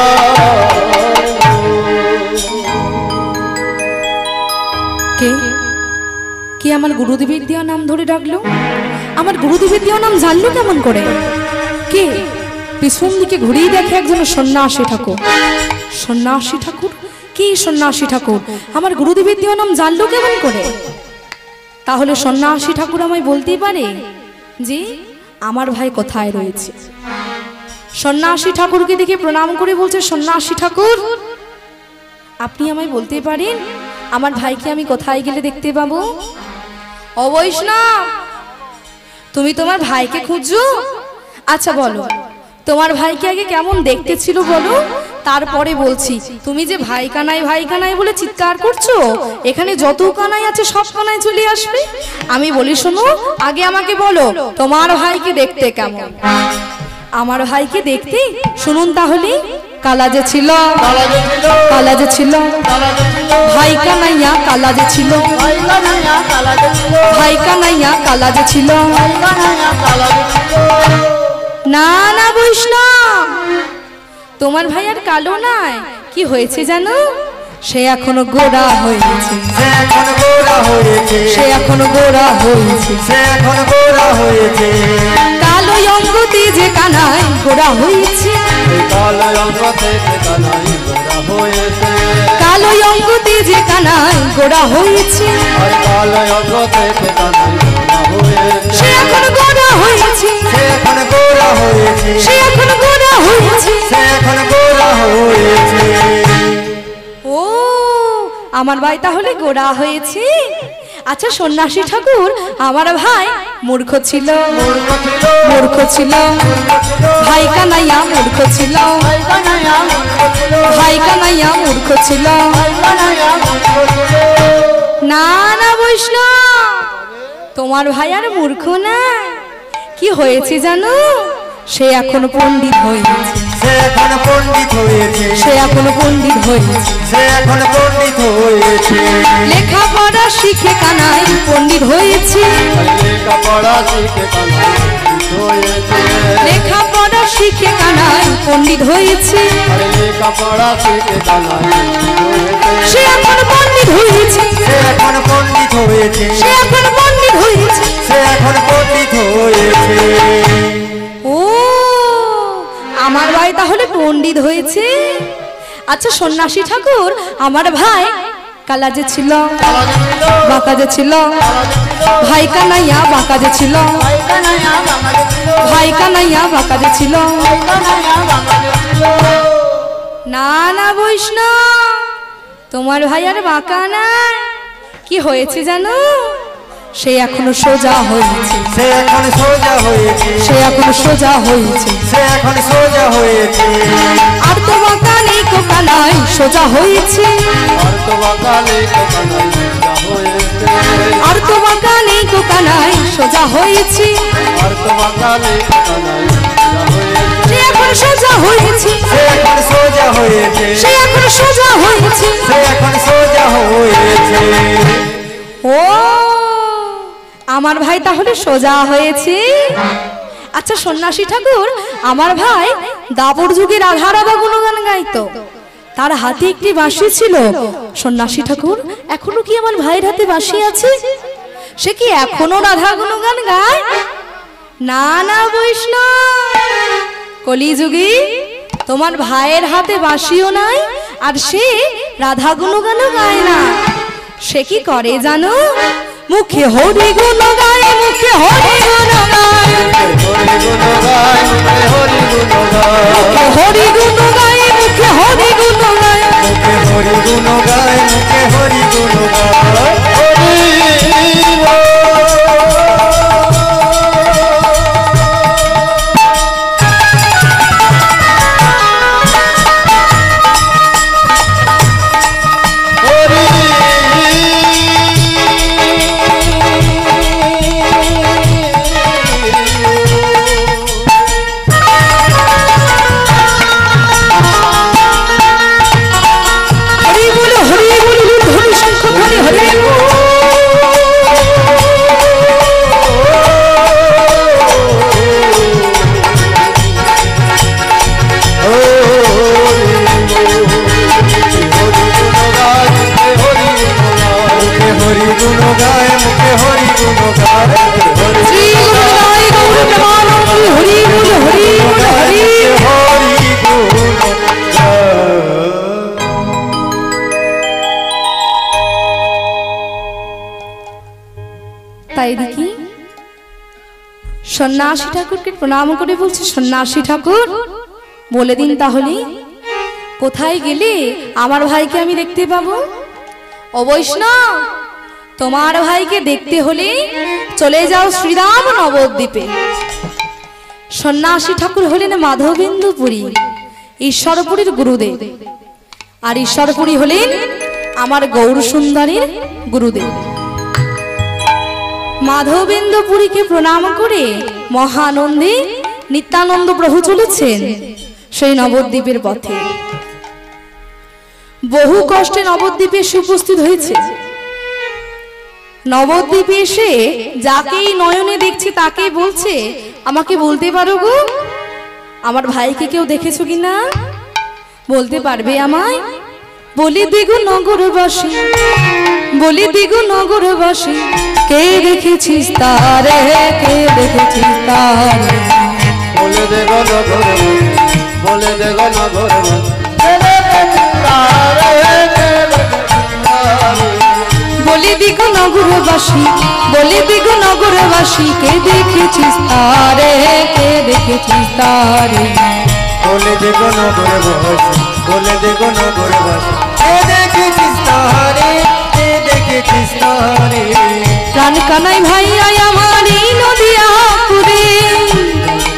কে আমার গুরুদেবের দেওয়া নাম ধরে ডাকলো? আমার গুরুদেবের দেওয়া নাম জানলো কেমন করে? কে? পিছন দিকে ঘুরিয়ে দেখে একজন সন্ন্যাসী ঠাকুর। সন্ন্যাসী ঠাকুর? কি সন্ন্যাসী ঠাকুর আমার গুরুদেবের দেওয়া নাম জানলো কেমন করে? তাহলে সন্ন্যাসী ঠাকুর আমায় বলতেই পারে যে আমার ভাই কোথায় রয়েছে। সন্ন্যাসী ঠাকুরকে দেখে প্রণাম করে বলছে, সন্ন্যাসী ঠাকুর, আপনি আমায় বলতে পারেন আমার ভাইকে আমি কোথায় গেলে দেখতে পাবো? ও বৈষ্ণব, তুমি তোমার ভাইকে খুঁজছো? আচ্ছা বলো, তোমার ভাইকে আগে কেমন দেখতে ছিল বলো, তারপরে বলছি। তুমি যে ভাই কানাই বলে চিৎকার করছো, এখানে যত কানাই আছে সব কানাই চলে আসবে। আমি বলি শোনো, আগে আমাকে বলো তোমার ভাইকে দেখতে কেমন। আমার ভাইকে দেখতে শুনুন তাহলে, কালা যে ছিল, কালা যে ছিল, ভাই কানাইয়া কালা যে ছিল, ভাই কানাইয়া কালা যে ছিল। না না বৈষ্ণব, তোমার ভাই আর কালো নাই। কি হয়েছে জানো? সে এখনো গোরা হয়েছে, সে এখন গোরা হয়েছে, সে এখনো গোরা হয়েছে, সে এখন গোরা হয়েছে। কালো অঙ্গতে যে কানাই গোরা হয়েছে, কালো অঙ্গ থেকে কানাই গোরা হয়েছে, কালো অঙ্গতে যে কানাই গোরা হয়েছে, আর কালো অঙ্গ থেকে কানাই গোরা হয়েছে। সে এখন গোরা হয়েছে, সে এখন গোরা হয়েছে, সে এখন গোরা হয়েছে। সে এখন গোরা হয়েছে। ও আমার ভাই তাহলে গোরা হয়েছে। আচ্ছা সন্ন্যাসী ঠাকুর, আমার ভাই মূর্খ ছিল, মূর্খ ছিল, ভাই কানাইয়া মূর্খ ছিল, ভাই কানাইয়া মূর্খ ছিল। না না বৈষ্ণব, তোমার ভাই আর মূর্খ না। কি হয়েছে জানো? সে এখন পণ্ডিত হয়েছে, সে এখন পণ্ডিত হয়েছে, সে এখন পণ্ডিত হয়েছে, সে এখন পণ্ডিত হয়েছে। লেখাপড়া শিখে কানাই পণ্ডিত হয়েছে, লেখাপড়া শিখে কানাই হয়েছে, লেখাপড়া শিখে কানাই পণ্ডিত হয়েছে, আর লেখাপড়া শিখে কানাই হয়েছে। সে এখন পণ্ডিত হয়েছে, সে এখন পণ্ডিত হয়েছে, সে এখন পণ্ডিত হয়েছে। সে এখন পণ্ডিত হয়েছে। ও আমার ভাই তাহলে পণ্ডিত হয়েছে। আচ্ছা সন্ন্যাসী ঠাকুর, আমার ভাই কালা যে ছিল, বাঁকা যে ছিল, ভাই কানাইয়া বাঁকা যে ছিল, ভাই কানাইয়া বাঁকা যে ছিল। না না বৈষ্ণব, তোমার ভাই আর বাঁকা না। কি হয়েছে জানো? সে এখনো সোজা হয়েছে, সে এখন সোজা হয়েছে, সে এখনো সোজা হয়েছে। সে এখন সোজা হয়েছে। আর তো বাঁকা নেই কোকা নাই, সোজা হয়েছে, আর তো বাঁকা লেখাপড়া সোজা হয়েছে, আর তো বাঁকা নেই কোকা নাই, সোজা হয়েছে। আর তো বাঁকা লেখাপড়া সোজা হয়েছে। সে এখন সোজা হয়েছে, সে এখন সোজা হয়েছে, সে এখন সোজা হয়েছে। সে এখন সোজা হয়েছে। ও আমার আমার ভাই তাহলে সোজা হয়েছে। আচ্ছা সন্ন্যাসী ঠাকুর, আমার ভাই দাপর যুগে রাধা রাধা গুণগান গাইতো, তার হাতে একটি বাঁশি ছিল। সন্ন্যাসী ঠাকুর, এখনো কি আমার ভাইয়ের হাতে বাঁশি আছে? সে কি এখনো রাধা গুণগান গায়? না না বৈষ্ণব, কলিযুগে তোমার ভাইয়ের হাতে বাঁশিও নাই, আর সে রাধা গুণগানও গায় না। সে কি করে জানো? মুখে হরি গুণ গায়, মুখে হরি গুণ গায়, হরি গুণ গায়, মুখে হরি গুণ গায়, মুখে হরি গুণ গায়, মুখে হরি গুণ গায়, মুখে হরি গুণ গায়। তাই দেখি সন্ন্যাসী ঠাকুরকে প্রণাম করে বলছে, সন্ন্যাসী ঠাকুর বলে দিন তাহলে কোথায় গেলে আমার ভাইকে আমি দেখতে পাবো? ও বৈষ্ণব, তোমার ভাইকে দেখতে হলে চলে যাও শ্রীরাম নবদ্বীপে। সন্ন্যাসী ঠাকুর হলেন মাধবেন্দু পুরী, ঈশ্বরপুরীর গুরুদেব, আর ঈশ্বরপুরী হলেন আমার গৌর সুন্দরীর গুরুদেব। মাধবেন্দু পুরীকে প্রণাম করে মহানন্দে নিত্যানন্দ প্রভু চলেছেন সেই নবদ্বীপের পথে। বহু কষ্টে নবদ্বীপে এসে উপস্থিত হয়েছে। নবদ্বীপে এসে যাকেই নয়নে দেখছে তাকেই বলছে, আমাকে বলতে পারো গো আমার ভাইকে কেউ দেখেছো কিনা? বলতে পারবে আমায়? বলি দিগু নগরবাসী, বলি দিগু নগরবাসী, কে দেখেছিস তারে, কে দেখেছিস তারে? বলে দেব নগর, বলে দেব নগর, বলি দিগু নগরবাসী, বলি দিগু নগরবাসী, কে দেখেছিস তারে, কে দেখেছিস তারে? বলে দেখো নগরবাসী, বলে দেখো নগরবাসী, কে দেখেছিস তারে, কে দেখেছিস তারে? প্রাণ কানাই ভাই আয় আমার এই নদিয়াপুরে,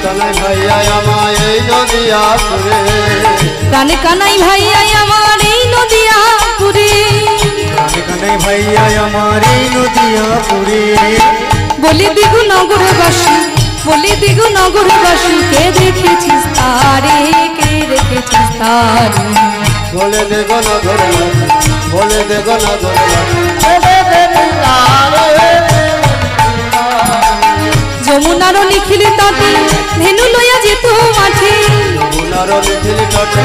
কানাই ভাইয়া আমায় এই নদিয়াপুরে, প্রাণ কানাই ভাই আয় আমার এই নদিয়াপুরে, কানাই ভাইয়া আমার এই নদিয়াপুরে। বলি দিগু নগরবাসী, বলি দিগু নগরবাসী, কে দেখেছিস তারে, কে দেখেছিস তারে? বলে দেব নগর, বলে দেব নগর, যমুনার লিখিলে তাতে ধেনু লইয়া যেত মাঠে, যমুনার লিখিলি তটে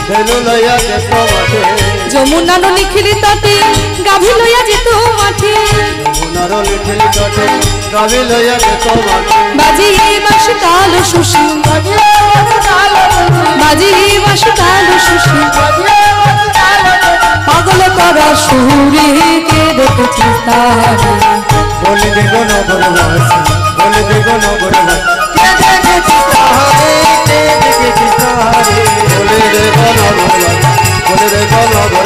ধেনু লইয়া যেত মাঠে, যমুনার লিখিলে তাতে গাভী লইয়া যেত মাঠে, যমুনার লিখিলি তটে গাভী লইয়া যেত মাঠে, বাজিয়ে বাঁশি তাল সুশি, বাজিয়ে বাঁশি তাল সুশি, পাগল করা সুরে, কে দেখেছিস তারে? বলে দেখো নগরবাসী, বলে দেখো নগরবাসী, কে দেখেছিস তারে, কে দেখেছিস তারে? বলে দেব নগর, বলে দেব নগর,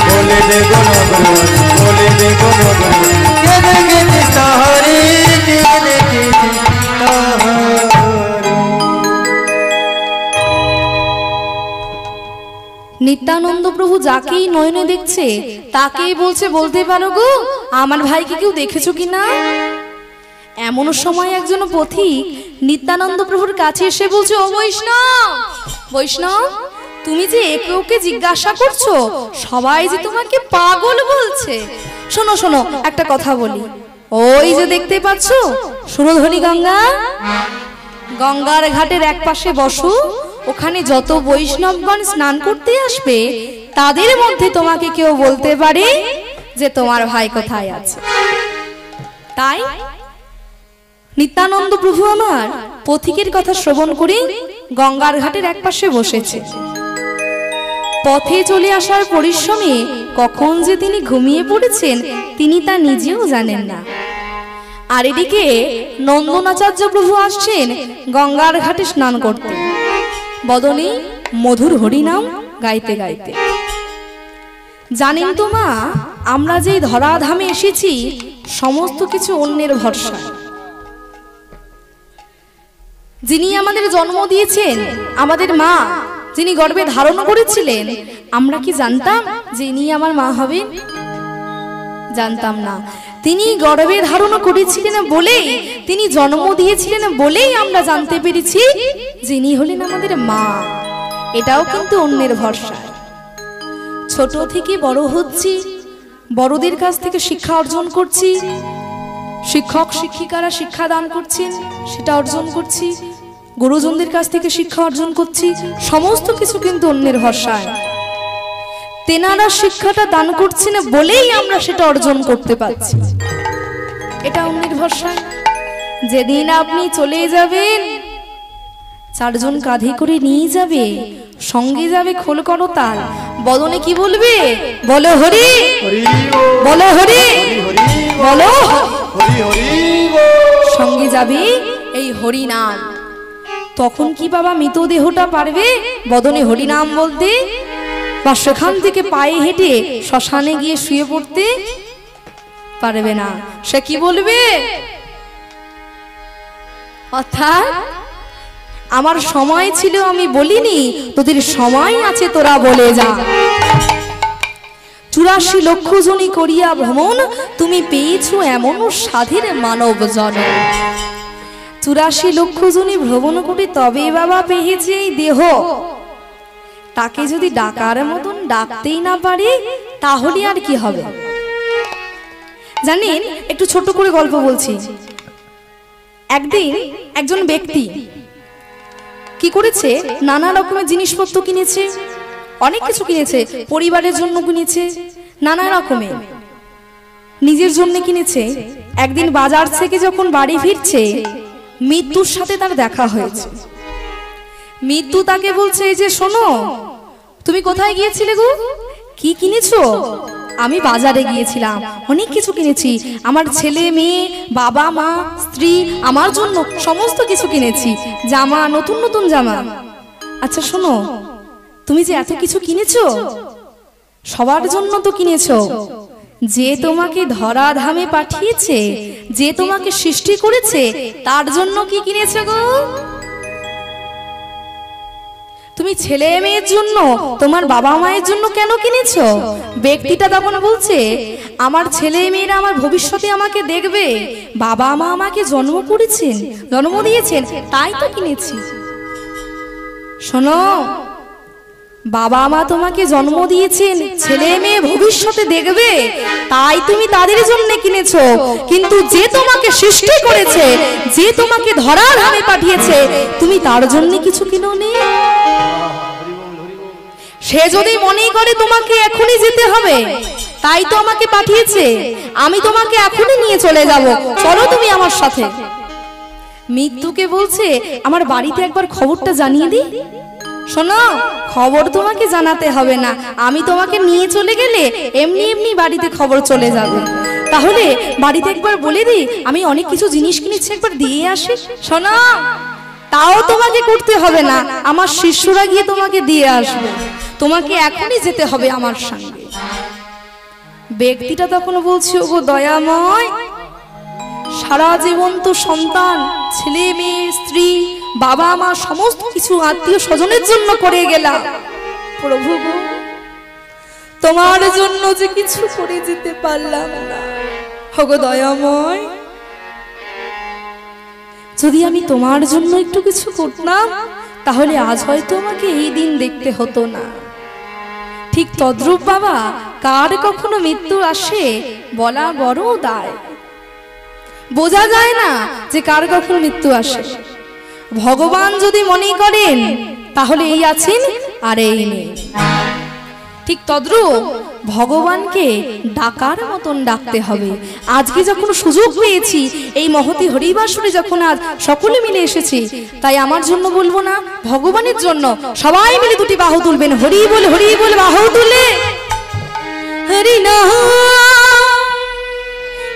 বলে দেখো নগরবাসী, বলে দেখো নগরবাসী, কে দেখেছিস তারে, কে দেখেছিস তারে? নিত্যানন্দ প্রভু যাকেই নয়নে দেখছে তাকেই বলছে, বলতে পারো গো আমার ভাইকে কেউ দেখেছো কিনা? এমন সময় একজন পথিক নিত্যানন্দ প্রভুর কাছে এসে বলছে, ও বৈষ্ণব, বৈষ্ণব তুমি যে একে ওকে জিজ্ঞাসা করছো, সবাই যে তোমাকে পাগল বলছে। শোনো শোনো, একটা কথা বলি। ওই যে দেখতে পাচ্ছ সুরধনী গঙ্গা, গঙ্গার ঘাটের এক পাশে বসো। ওখানে যত বৈষ্ণবগণ স্নান করতে আসবে, তাদের মধ্যে তোমাকে কেউ বলতে পারে যে তোমার ভাই কোথায় আছে। তাই নিত্যানন্দ প্রভু আমার পথিকের কথা শ্রবণ করে গঙ্গার ঘাটের এক পাশে বসেছে। পথে চলে আসার পরিশ্রমে কখন যে তিনি ঘুমিয়ে পড়েছেন, তিনি তা নিজেও জানেন না। আর এদিকে নন্দনাচার্য প্রভু আসছেন গঙ্গার ঘাটে স্নান করতে, বদনে মধুর হরিনাম গাইতে গাইতে। জানেন তো মা, আমরা যেই ধরাধামে এসেছি সমস্ত কিছু অন্যের ভরসা। যিনি আমাদের জন্ম দিয়েছেন, আমাদের মা যিনি গর্ভে ধারণ করেছিলেন, আমরা কি জানতাম যে ইনি আমার মা হবেন? জানতাম না। তিনি গর্ভে ধারণ করেছিলেন বলেই, তিনি জন্ম দিয়েছিলেন বলেই আমরা জানতে পেরেছি যিনি হলেন আমাদের মা। এটাও কিন্তু অন্যের ভরসা। ছোট থেকে বড় হচ্ছি, বড়দের কাছ থেকে শিক্ষা অর্জন করছি, শিক্ষক শিক্ষিকারা শিক্ষা দান করছেন, সেটা অর্জন করছি, গুরুজনদের কাছ থেকে শিক্ষা অর্জন করছি, সমস্ত কিছু কিন্তু অন্যের ভরসায়। তেনারা শিক্ষাটা দান করছেন বলেই আমরা সেটা অর্জন করতে পারছি, এটা অন্যের ভরসায়। যেদিন আপনি চলে যাবেন, চারজন কাঁধে করে নিয়ে যাবে, সঙ্গে যাবে খোল করতাল, বদনে কি বলবে? বলো হরি, বলো হরি, বলো সঙ্গে যাবে এই হরি নাম। তখন কি বাবা মৃতদেহটা পারবে বদনে হরি নাম বলতে? বা সেখান থেকে পায়ে হেঁটে শ্মশানে গিয়ে শুয়ে পড়তে পারবে না। সে কি বলবে? অর্থাৎ আমার সময় ছিল আমি বলিনি, তোদের সময় আছে তোরা বলে যা। 84 লক্ষ জনি করিয়া ভ্রমণ, তুমি পেয়েছো এমন সাধের মানব জনম। 84 লক্ষ জনি ভ্রমণ করে তবে বাবা পেয়েছে এই দেহ। তাকে যদি ডাকার মতন ডাকতেই না পারে, তাহলে আর কি হবে? জানেন, একটু ছোট করে গল্প বলছি। একদিন একজন ব্যক্তি কি করেছে, নানা রকমের জিনিসপত্র কিনেছে, অনেক কিছু কিনেছে, পরিবারের জন্য কিনেছে, নানা রকমের, নিজের জন্য কিনেছে। একদিন বাজার থেকে যখন বাড়ি ফিরছে, মৃত্যুর সাথে তার দেখা হয়েছে। মৃত্যু তাকে বলছে যে শোনো, তুমি কোথায় গিয়েছিলে গো? কি কিনেছো? আমি বাজারে গিয়েছিলাম, অনেক কিছু কিনেছি, আমার ছেলে মেয়ে, বাবা মা, স্ত্রী, আমার জন্য সমস্ত কিছু কিনেছি, জামা, নতুন নতুন জামা। আচ্ছা শোনো, তুমি যে এত কিছু কিনেছো, সবার জন্য তো কিনেছো। যে তোমাকে ধরাধামে পাঠিয়েছে, যে তোমাকে সৃষ্টি করেছে, তার জন্য কি কিনেছো গো? তুমি ছেলে মেয়ের জন্য, তোমার বাবা মায়ের জন্য কেন কিনেছো? ব্যক্তিটা তখন বলছে, আমার ছেলে মেয়েরা আমার ভবিষ্যতে আমাকে দেখবে, বাবা মা আমাকে জন্ম করেছেন, জন্ম দিয়েছেন, তাই তো কিনেছি। শোনো, বাবা মা তোমাকে জন্ম দিয়েছেন, ছেলে মেয়ে ভবিষ্যতে দেখবে, তাই তুমি তাদের জন্য কিনেছো। কিন্তু যে তোমাকে সৃষ্টি করেছে, যে তোমাকে ধরার ধামে পাঠিয়েছে, তুমি তার জন্য কিছু কিনোনি। সে যদি মনে করে তোমাকে এখনই যেতে হবে, তাই তো আমাকে পাঠিয়েছে, আমি তোমাকে এখনই নিয়ে চলে যাব, চলো তুমি আমার সাথে। মৃত্যুকে বলছে, আমার বাড়িতে একবার খবরটা জানিয়ে দিই। শোনো, খবর তোমাকে জানাতে হবে না, আমি তোমাকে নিয়ে চলে গেলে এমনি এমনি বাড়িতে খবর চলে যাবে। তাহলে বাড়িতে একবার বলে দিই আমি অনেক কিছু জিনিস কিনেছি, একবার দিয়ে আসি। শোনো, তাও তোমাকে করতে হবে না, আমার শিষ্যরা গিয়ে তোমাকে দিয়ে আসবে, তোমাকে এখনই যেতে হবে আমার সঙ্গে। ব্যক্তিটা তখন বলছে, ওগো দয়াময়, সারা জীবন তো সন্তান, ছেলে মেয়ে, স্ত্রী, বাবা মা, সমস্ত কিছু আত্মীয় স্বজনের জন্য করে গেলাম, প্রভু গো, তোমার জন্য যে কিছু করে যেতে পারলাম না। ওগো দয়াময়, যদি আমি তোমার জন্য একটু কিছু করতাম, তাহলে আজ হয়তো আমাকে এই দিন দেখতে হতো না। ঠিক তদ্রূপ বাবা, কার কখনো মৃত্যু আসে বলা বড় দায়। বোঝা যায় না যে কার কখন মৃত্যু আসে। ভগবান যদি মনে করেন তাহলে এই আছেন আর এই নেই। ঠিক তদ্রূপ ভগবানকে ডাকার মতন ডাকতে হবে। আজকে যখন সুযোগ পেয়েছি, এই মহতী হরিবাসরে যখন আজ সকলে মিলে এসেছি, তাই আমার জন্য বলবো না, ভগবানের জন্য সবাই মিলে দুটি বাহু তুলবেন। হরি বল বাহু তুলে হরি নাম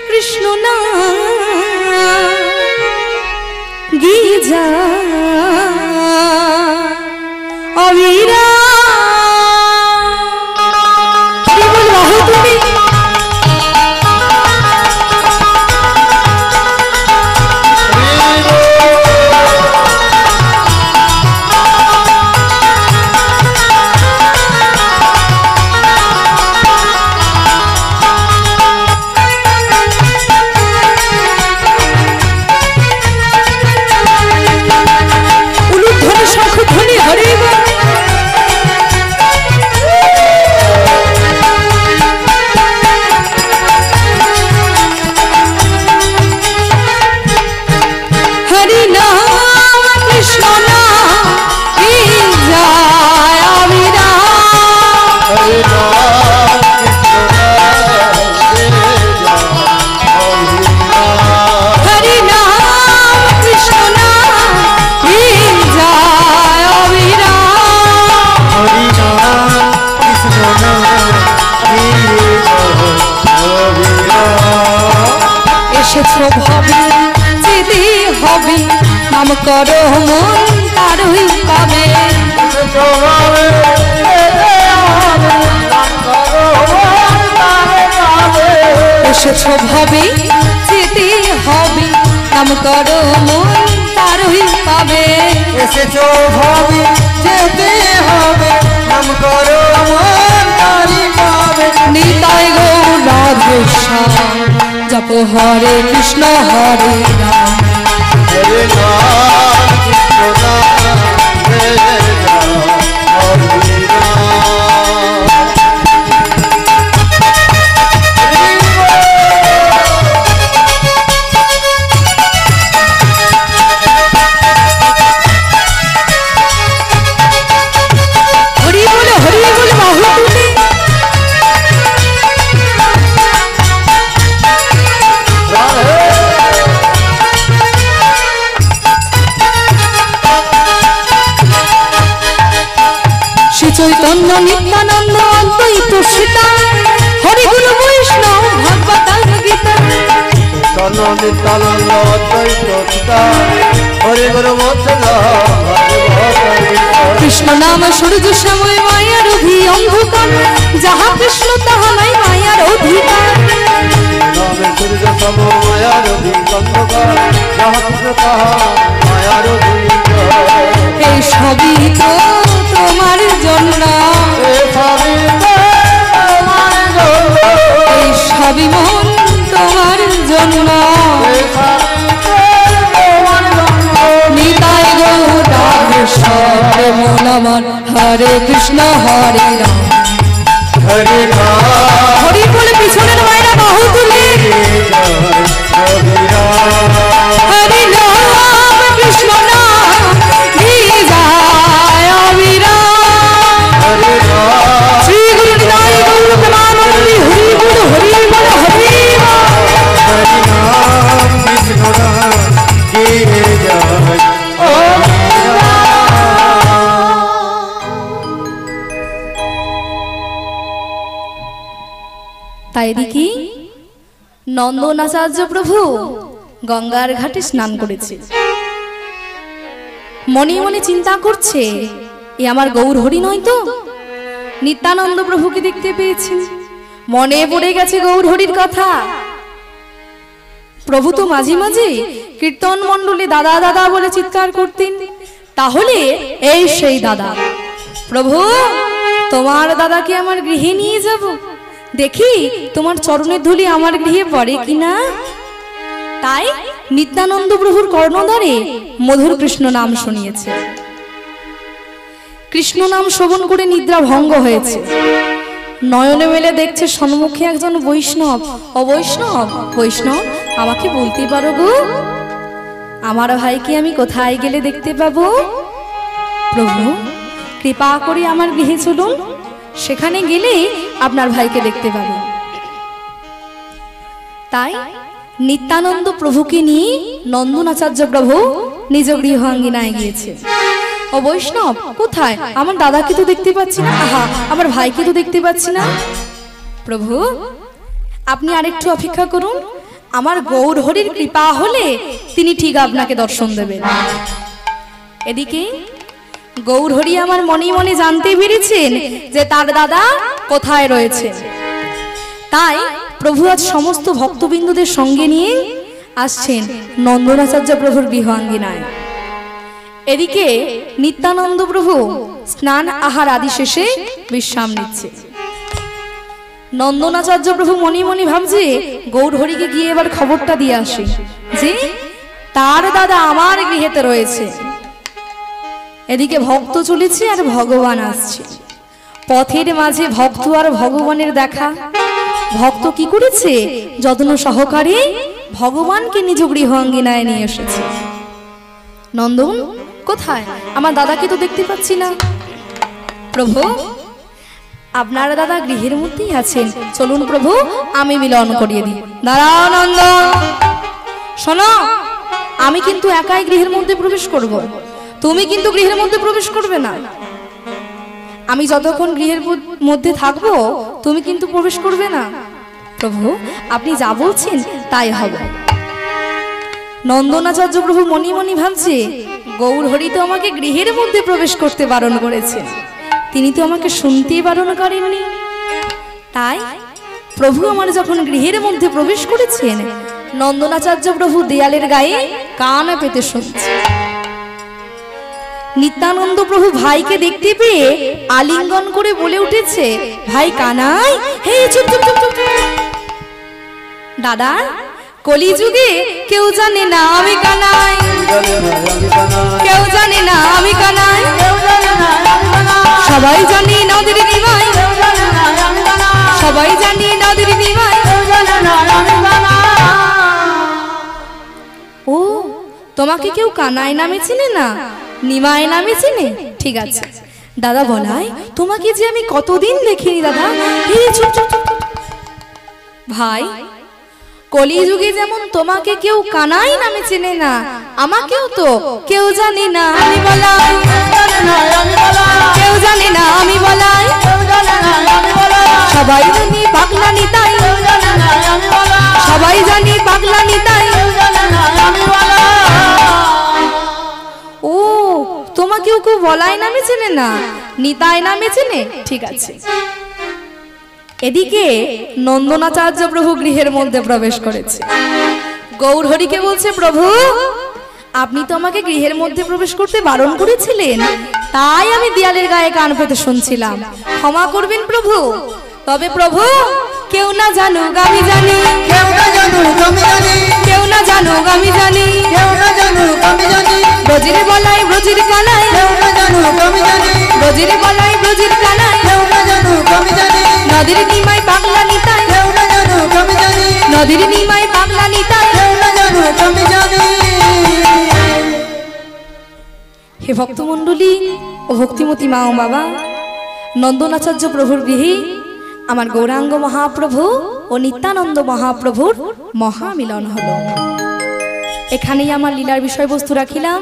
কৃষ্ণ নাম গিজা অবিরা নাম করো মন তারই পাবে। এসেছো ভাবে যেতে হবে, নাম করো মন তারই পাবে। এসেছো ভাবে যেতে হবে, নাম করো মন তারই পাবে। নিতাই গৌর রাধে শ্যাম, জপ হরে কৃষ্ণ হরে রাম। হরে রাম কৃষ্ণ রাম হরে রাম হরে রাম। হরি বল বাহু তুলে চৈতন্য নিত্যানন্দ অদ্বৈত সীতা, হরি গুরু বৈষ্ণব ভাগবত গীতা। চৈতন্য নিত্যানন্দ অদ্বৈত সীতা, হরি গুরু বৈষ্ণব ভাগবত গীতা। কৃষ্ণ নাম সূর্য সময় মায়ার অন্ধকার, যাহা কৃষ্ণ তাহা নাই মায়ার অধিকার। নামে সূর্য সম মায়ার অন্ধকার, যাহা কৃষ্ণ তাহা মায়ার অধিকার। এই সবই তো তোমার জন্য, এই সবই মন তোমার জন্য। নিতাই গৌর রাধে শ্যাম, মন আমার হরে কৃষ্ণ হরে রাম। হরে রাম হরি বলে পিছনের মায়েরা বাহু তুলে হরি নাম কৃষ্ণ নাম গিজায় অবিরাম। হরে রাম শ্রী গুরু নিতাই গৌর প্রেমানন্দে হরি বল হরি বল হরি বল। হরে রাম কৃষ্ণ রাম কে জয়। তাই দেখি নন্দনাচার্য প্রভু গঙ্গার ঘাটে স্নান করেছে। মনে মনে চিন্তা করছে, এ আমার গৌর হরি নয় তো? নিত্যানন্দ প্রভুকে দেখতে পেয়েছি, মনে পড়ে গেছে গৌর হরির কথা। প্রভু তো মাঝে মাঝে কীর্তন মণ্ডলে দাদা দাদা বলে চিৎকার করতেন। তাহলে এই সেই দাদা। প্রভু, তোমার দাদাকে আমার গৃহে নিয়ে যাব, দেখি তোমার চরণের ধুলি আমার গৃহে পড়ে কিনা। তাই নিত্যানন্দ প্রভুর কর্ণধারে মধুর কৃষ্ণ নাম শুনিয়েছে। কৃষ্ণ নাম শ্রবণ করে নিদ্রা ভঙ্গ হয়েছে। নয়নে মেলে দেখছে সম্মুখে একজন বৈষ্ণব। অবৈষ্ণব, বৈষ্ণব আমাকে বলতে পারো গো, আমার ভাইকে আমি কোথায় গেলে দেখতে পাবো? প্রভু কৃপা করে আমার গৃহে চলুন, সেখানে গেলে আপনার ভাইকে দেখতে পাবেন। তাই নিত্যানন্দ প্রভুকে নিয়ে নন্দনাচার্য প্রভু নিজ গৃহাঙ্গিনায় গিয়েছে। ও বৈষ্ণব কোথায়? আমার দাদাকে তো দেখতে পাচ্ছি না, আহা আমার ভাইকে তো দেখতে পাচ্ছি না। প্রভু আপনি আরেকটু অপেক্ষা করুন, আমার গৌর হরির কৃপা হলে তিনি ঠিক আপনাকে দর্শন দেবেন। এদিকে গৌর হরি আমার মনে মনে জানতে পেরেছেন যে তার দাদা কোথায় রয়েছে। তাই প্রভু আজ সমস্ত ভক্তবৃন্দদের সঙ্গে নিয়ে আসছেন নন্দনাচার্য প্রভুর গৃহাঙ্গিনায়। এদিকে নিত্যানন্দ প্রভু স্নান আহার আদি শেষে বিশ্রাম নিচ্ছে। নন্দনাচার্য প্রভু মনে মনে ভাবছে গৌর হরিকে গিয়ে এবার খবরটা দিয়ে আসি যে তার দাদা আমার গৃহেতে রয়েছে। এদিকে ভক্ত চলেছে আর ভগবান আসছে। পথের মাঝে ভক্ত আর ভগবানের দেখা। ভক্ত কি করেছে? যত্ন সহকারে ভগবানকে নিজ গৃহাঙ্গিনায় নিয়ে এসেছে। নন্দন কোথায়? আমার দাদাকে তো দেখতে পাচ্ছি না। প্রভু আপনার দাদা গৃহের মধ্যেই আছেন, চলুন প্রভু আমি মিলন করিয়ে দিই। দাঁড়াও নন্দন, শোনো আমি কিন্তু একাই গৃহের মধ্যে প্রবেশ করব, তুমি কিন্তু গৃহের মধ্যে প্রবেশ করবে না। আমি যতক্ষণ গৃহের মধ্যে থাকবো তুমি কিন্তু প্রবেশ করবে না। প্রভু আপনি যা বলছেন তাই হবে। নন্দনাচার্য প্রভু মনে মনে ভাবছে গৌর হরি তো আমাকে গৃহের মধ্যে প্রবেশ করতে বারণ করেছেন, তিনি তো আমাকে শুনতেই বারণ করেননি। তাই প্রভু আমার যখন গৃহের মধ্যে প্রবেশ করেছেন, নন্দনাচার্য প্রভু দেয়ালের গায়ে কান পেতে শুনছে। নিত্যানন্দ প্রভু ভাইকে দেখতে পেয়ে আলিঙ্গন করে বলে উঠেছে, ভাই কানাই। হে চুপ চুপ চুপ চুপ। দাদা কলিযুগে কেউ জানে না আমি কানাই, কেউ জানে না আমি কানাই, সবাই জানি নদীর নিমাই, সবাই জানি নদীর নিমাই। ও তোমাকে কেউ কানাই নামে চিনে না, নিমাই নামে চিনে? ঠিক আছে দাদা বলাই, তোমাকে যে আমি কতদিন দেখিনি দাদা। চুপ চুপ চুপ। ভাই কলিযুগে যেমন তোমাকে কেউ কানাই নামে চেনে না, আমাকেও তো কেউ জানে না আমি বলাই, কেউ জানে না আমি বলাই, সবাই জানি পাগলা নিতাই, সবাই জানি পাগলা নিতাই। ও তোমাকেও কেউ বলাই নামে চেনে না, নিতাই নামে চেনে? ঠিক আছে। এদিকে নন্দনাচার্য প্রভু গৃহের মধ্যে প্রবেশ করেছে। গৌর হরিকে বলছে, প্রভু আপনি তো আমাকে গৃহের মধ্যে প্রবেশ করতে বারণ করেছিলেন, তাই আমি দেয়ালের গায়ে কান পেতে শুনছিলাম, ক্ষমা করবেন প্রভু। তবে প্রভু কেউ না জানুক আমি জানি, কেউ না জানুক আমি জানি, কেউ না জানুক আমি জানি, কেউ না জানুক আমি জানি, ব্রজের বলাই ব্রজের কানাই, কেউ না জানুক আমি জানি, ব্রজের বলাই ব্রজের কানাই, কেউ না জানুক আমি জানি, নদীর নিমাই পাগলা নিতাই, কেউ না জানুক আমি জানি, নদীর নিমাই পাগলা নিতাই। কেউ না জানুক আমি জানি। হে ভক্তমণ্ডলী ও ভক্তিমতী মা ও বাবা, নন্দনাচার্য প্রভুর গৃহে আমার গৌরাঙ্গ মহাপ্রভু ও নিত্যানন্দ মহাপ্রভুর মহামিলন হলো। এখানেই আমার লীলার বিষয়বস্তু রাখিলাম।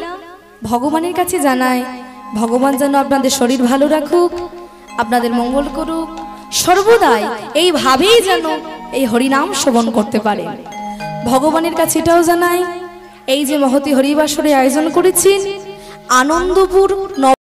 ভগবানের কাছে জানাই ভগবান যেন আপনাদের শরীর ভালো রাখুক, আপনাদের মঙ্গল করুক, সর্বদাই এইভাবেই যেন এই হরিনাম শ্রবণ করতে পারে। ভগবানের কাছে এটাও জানাই, এই যে মহতী হরিবাসরে আয়োজন করেছেন আনন্দপুর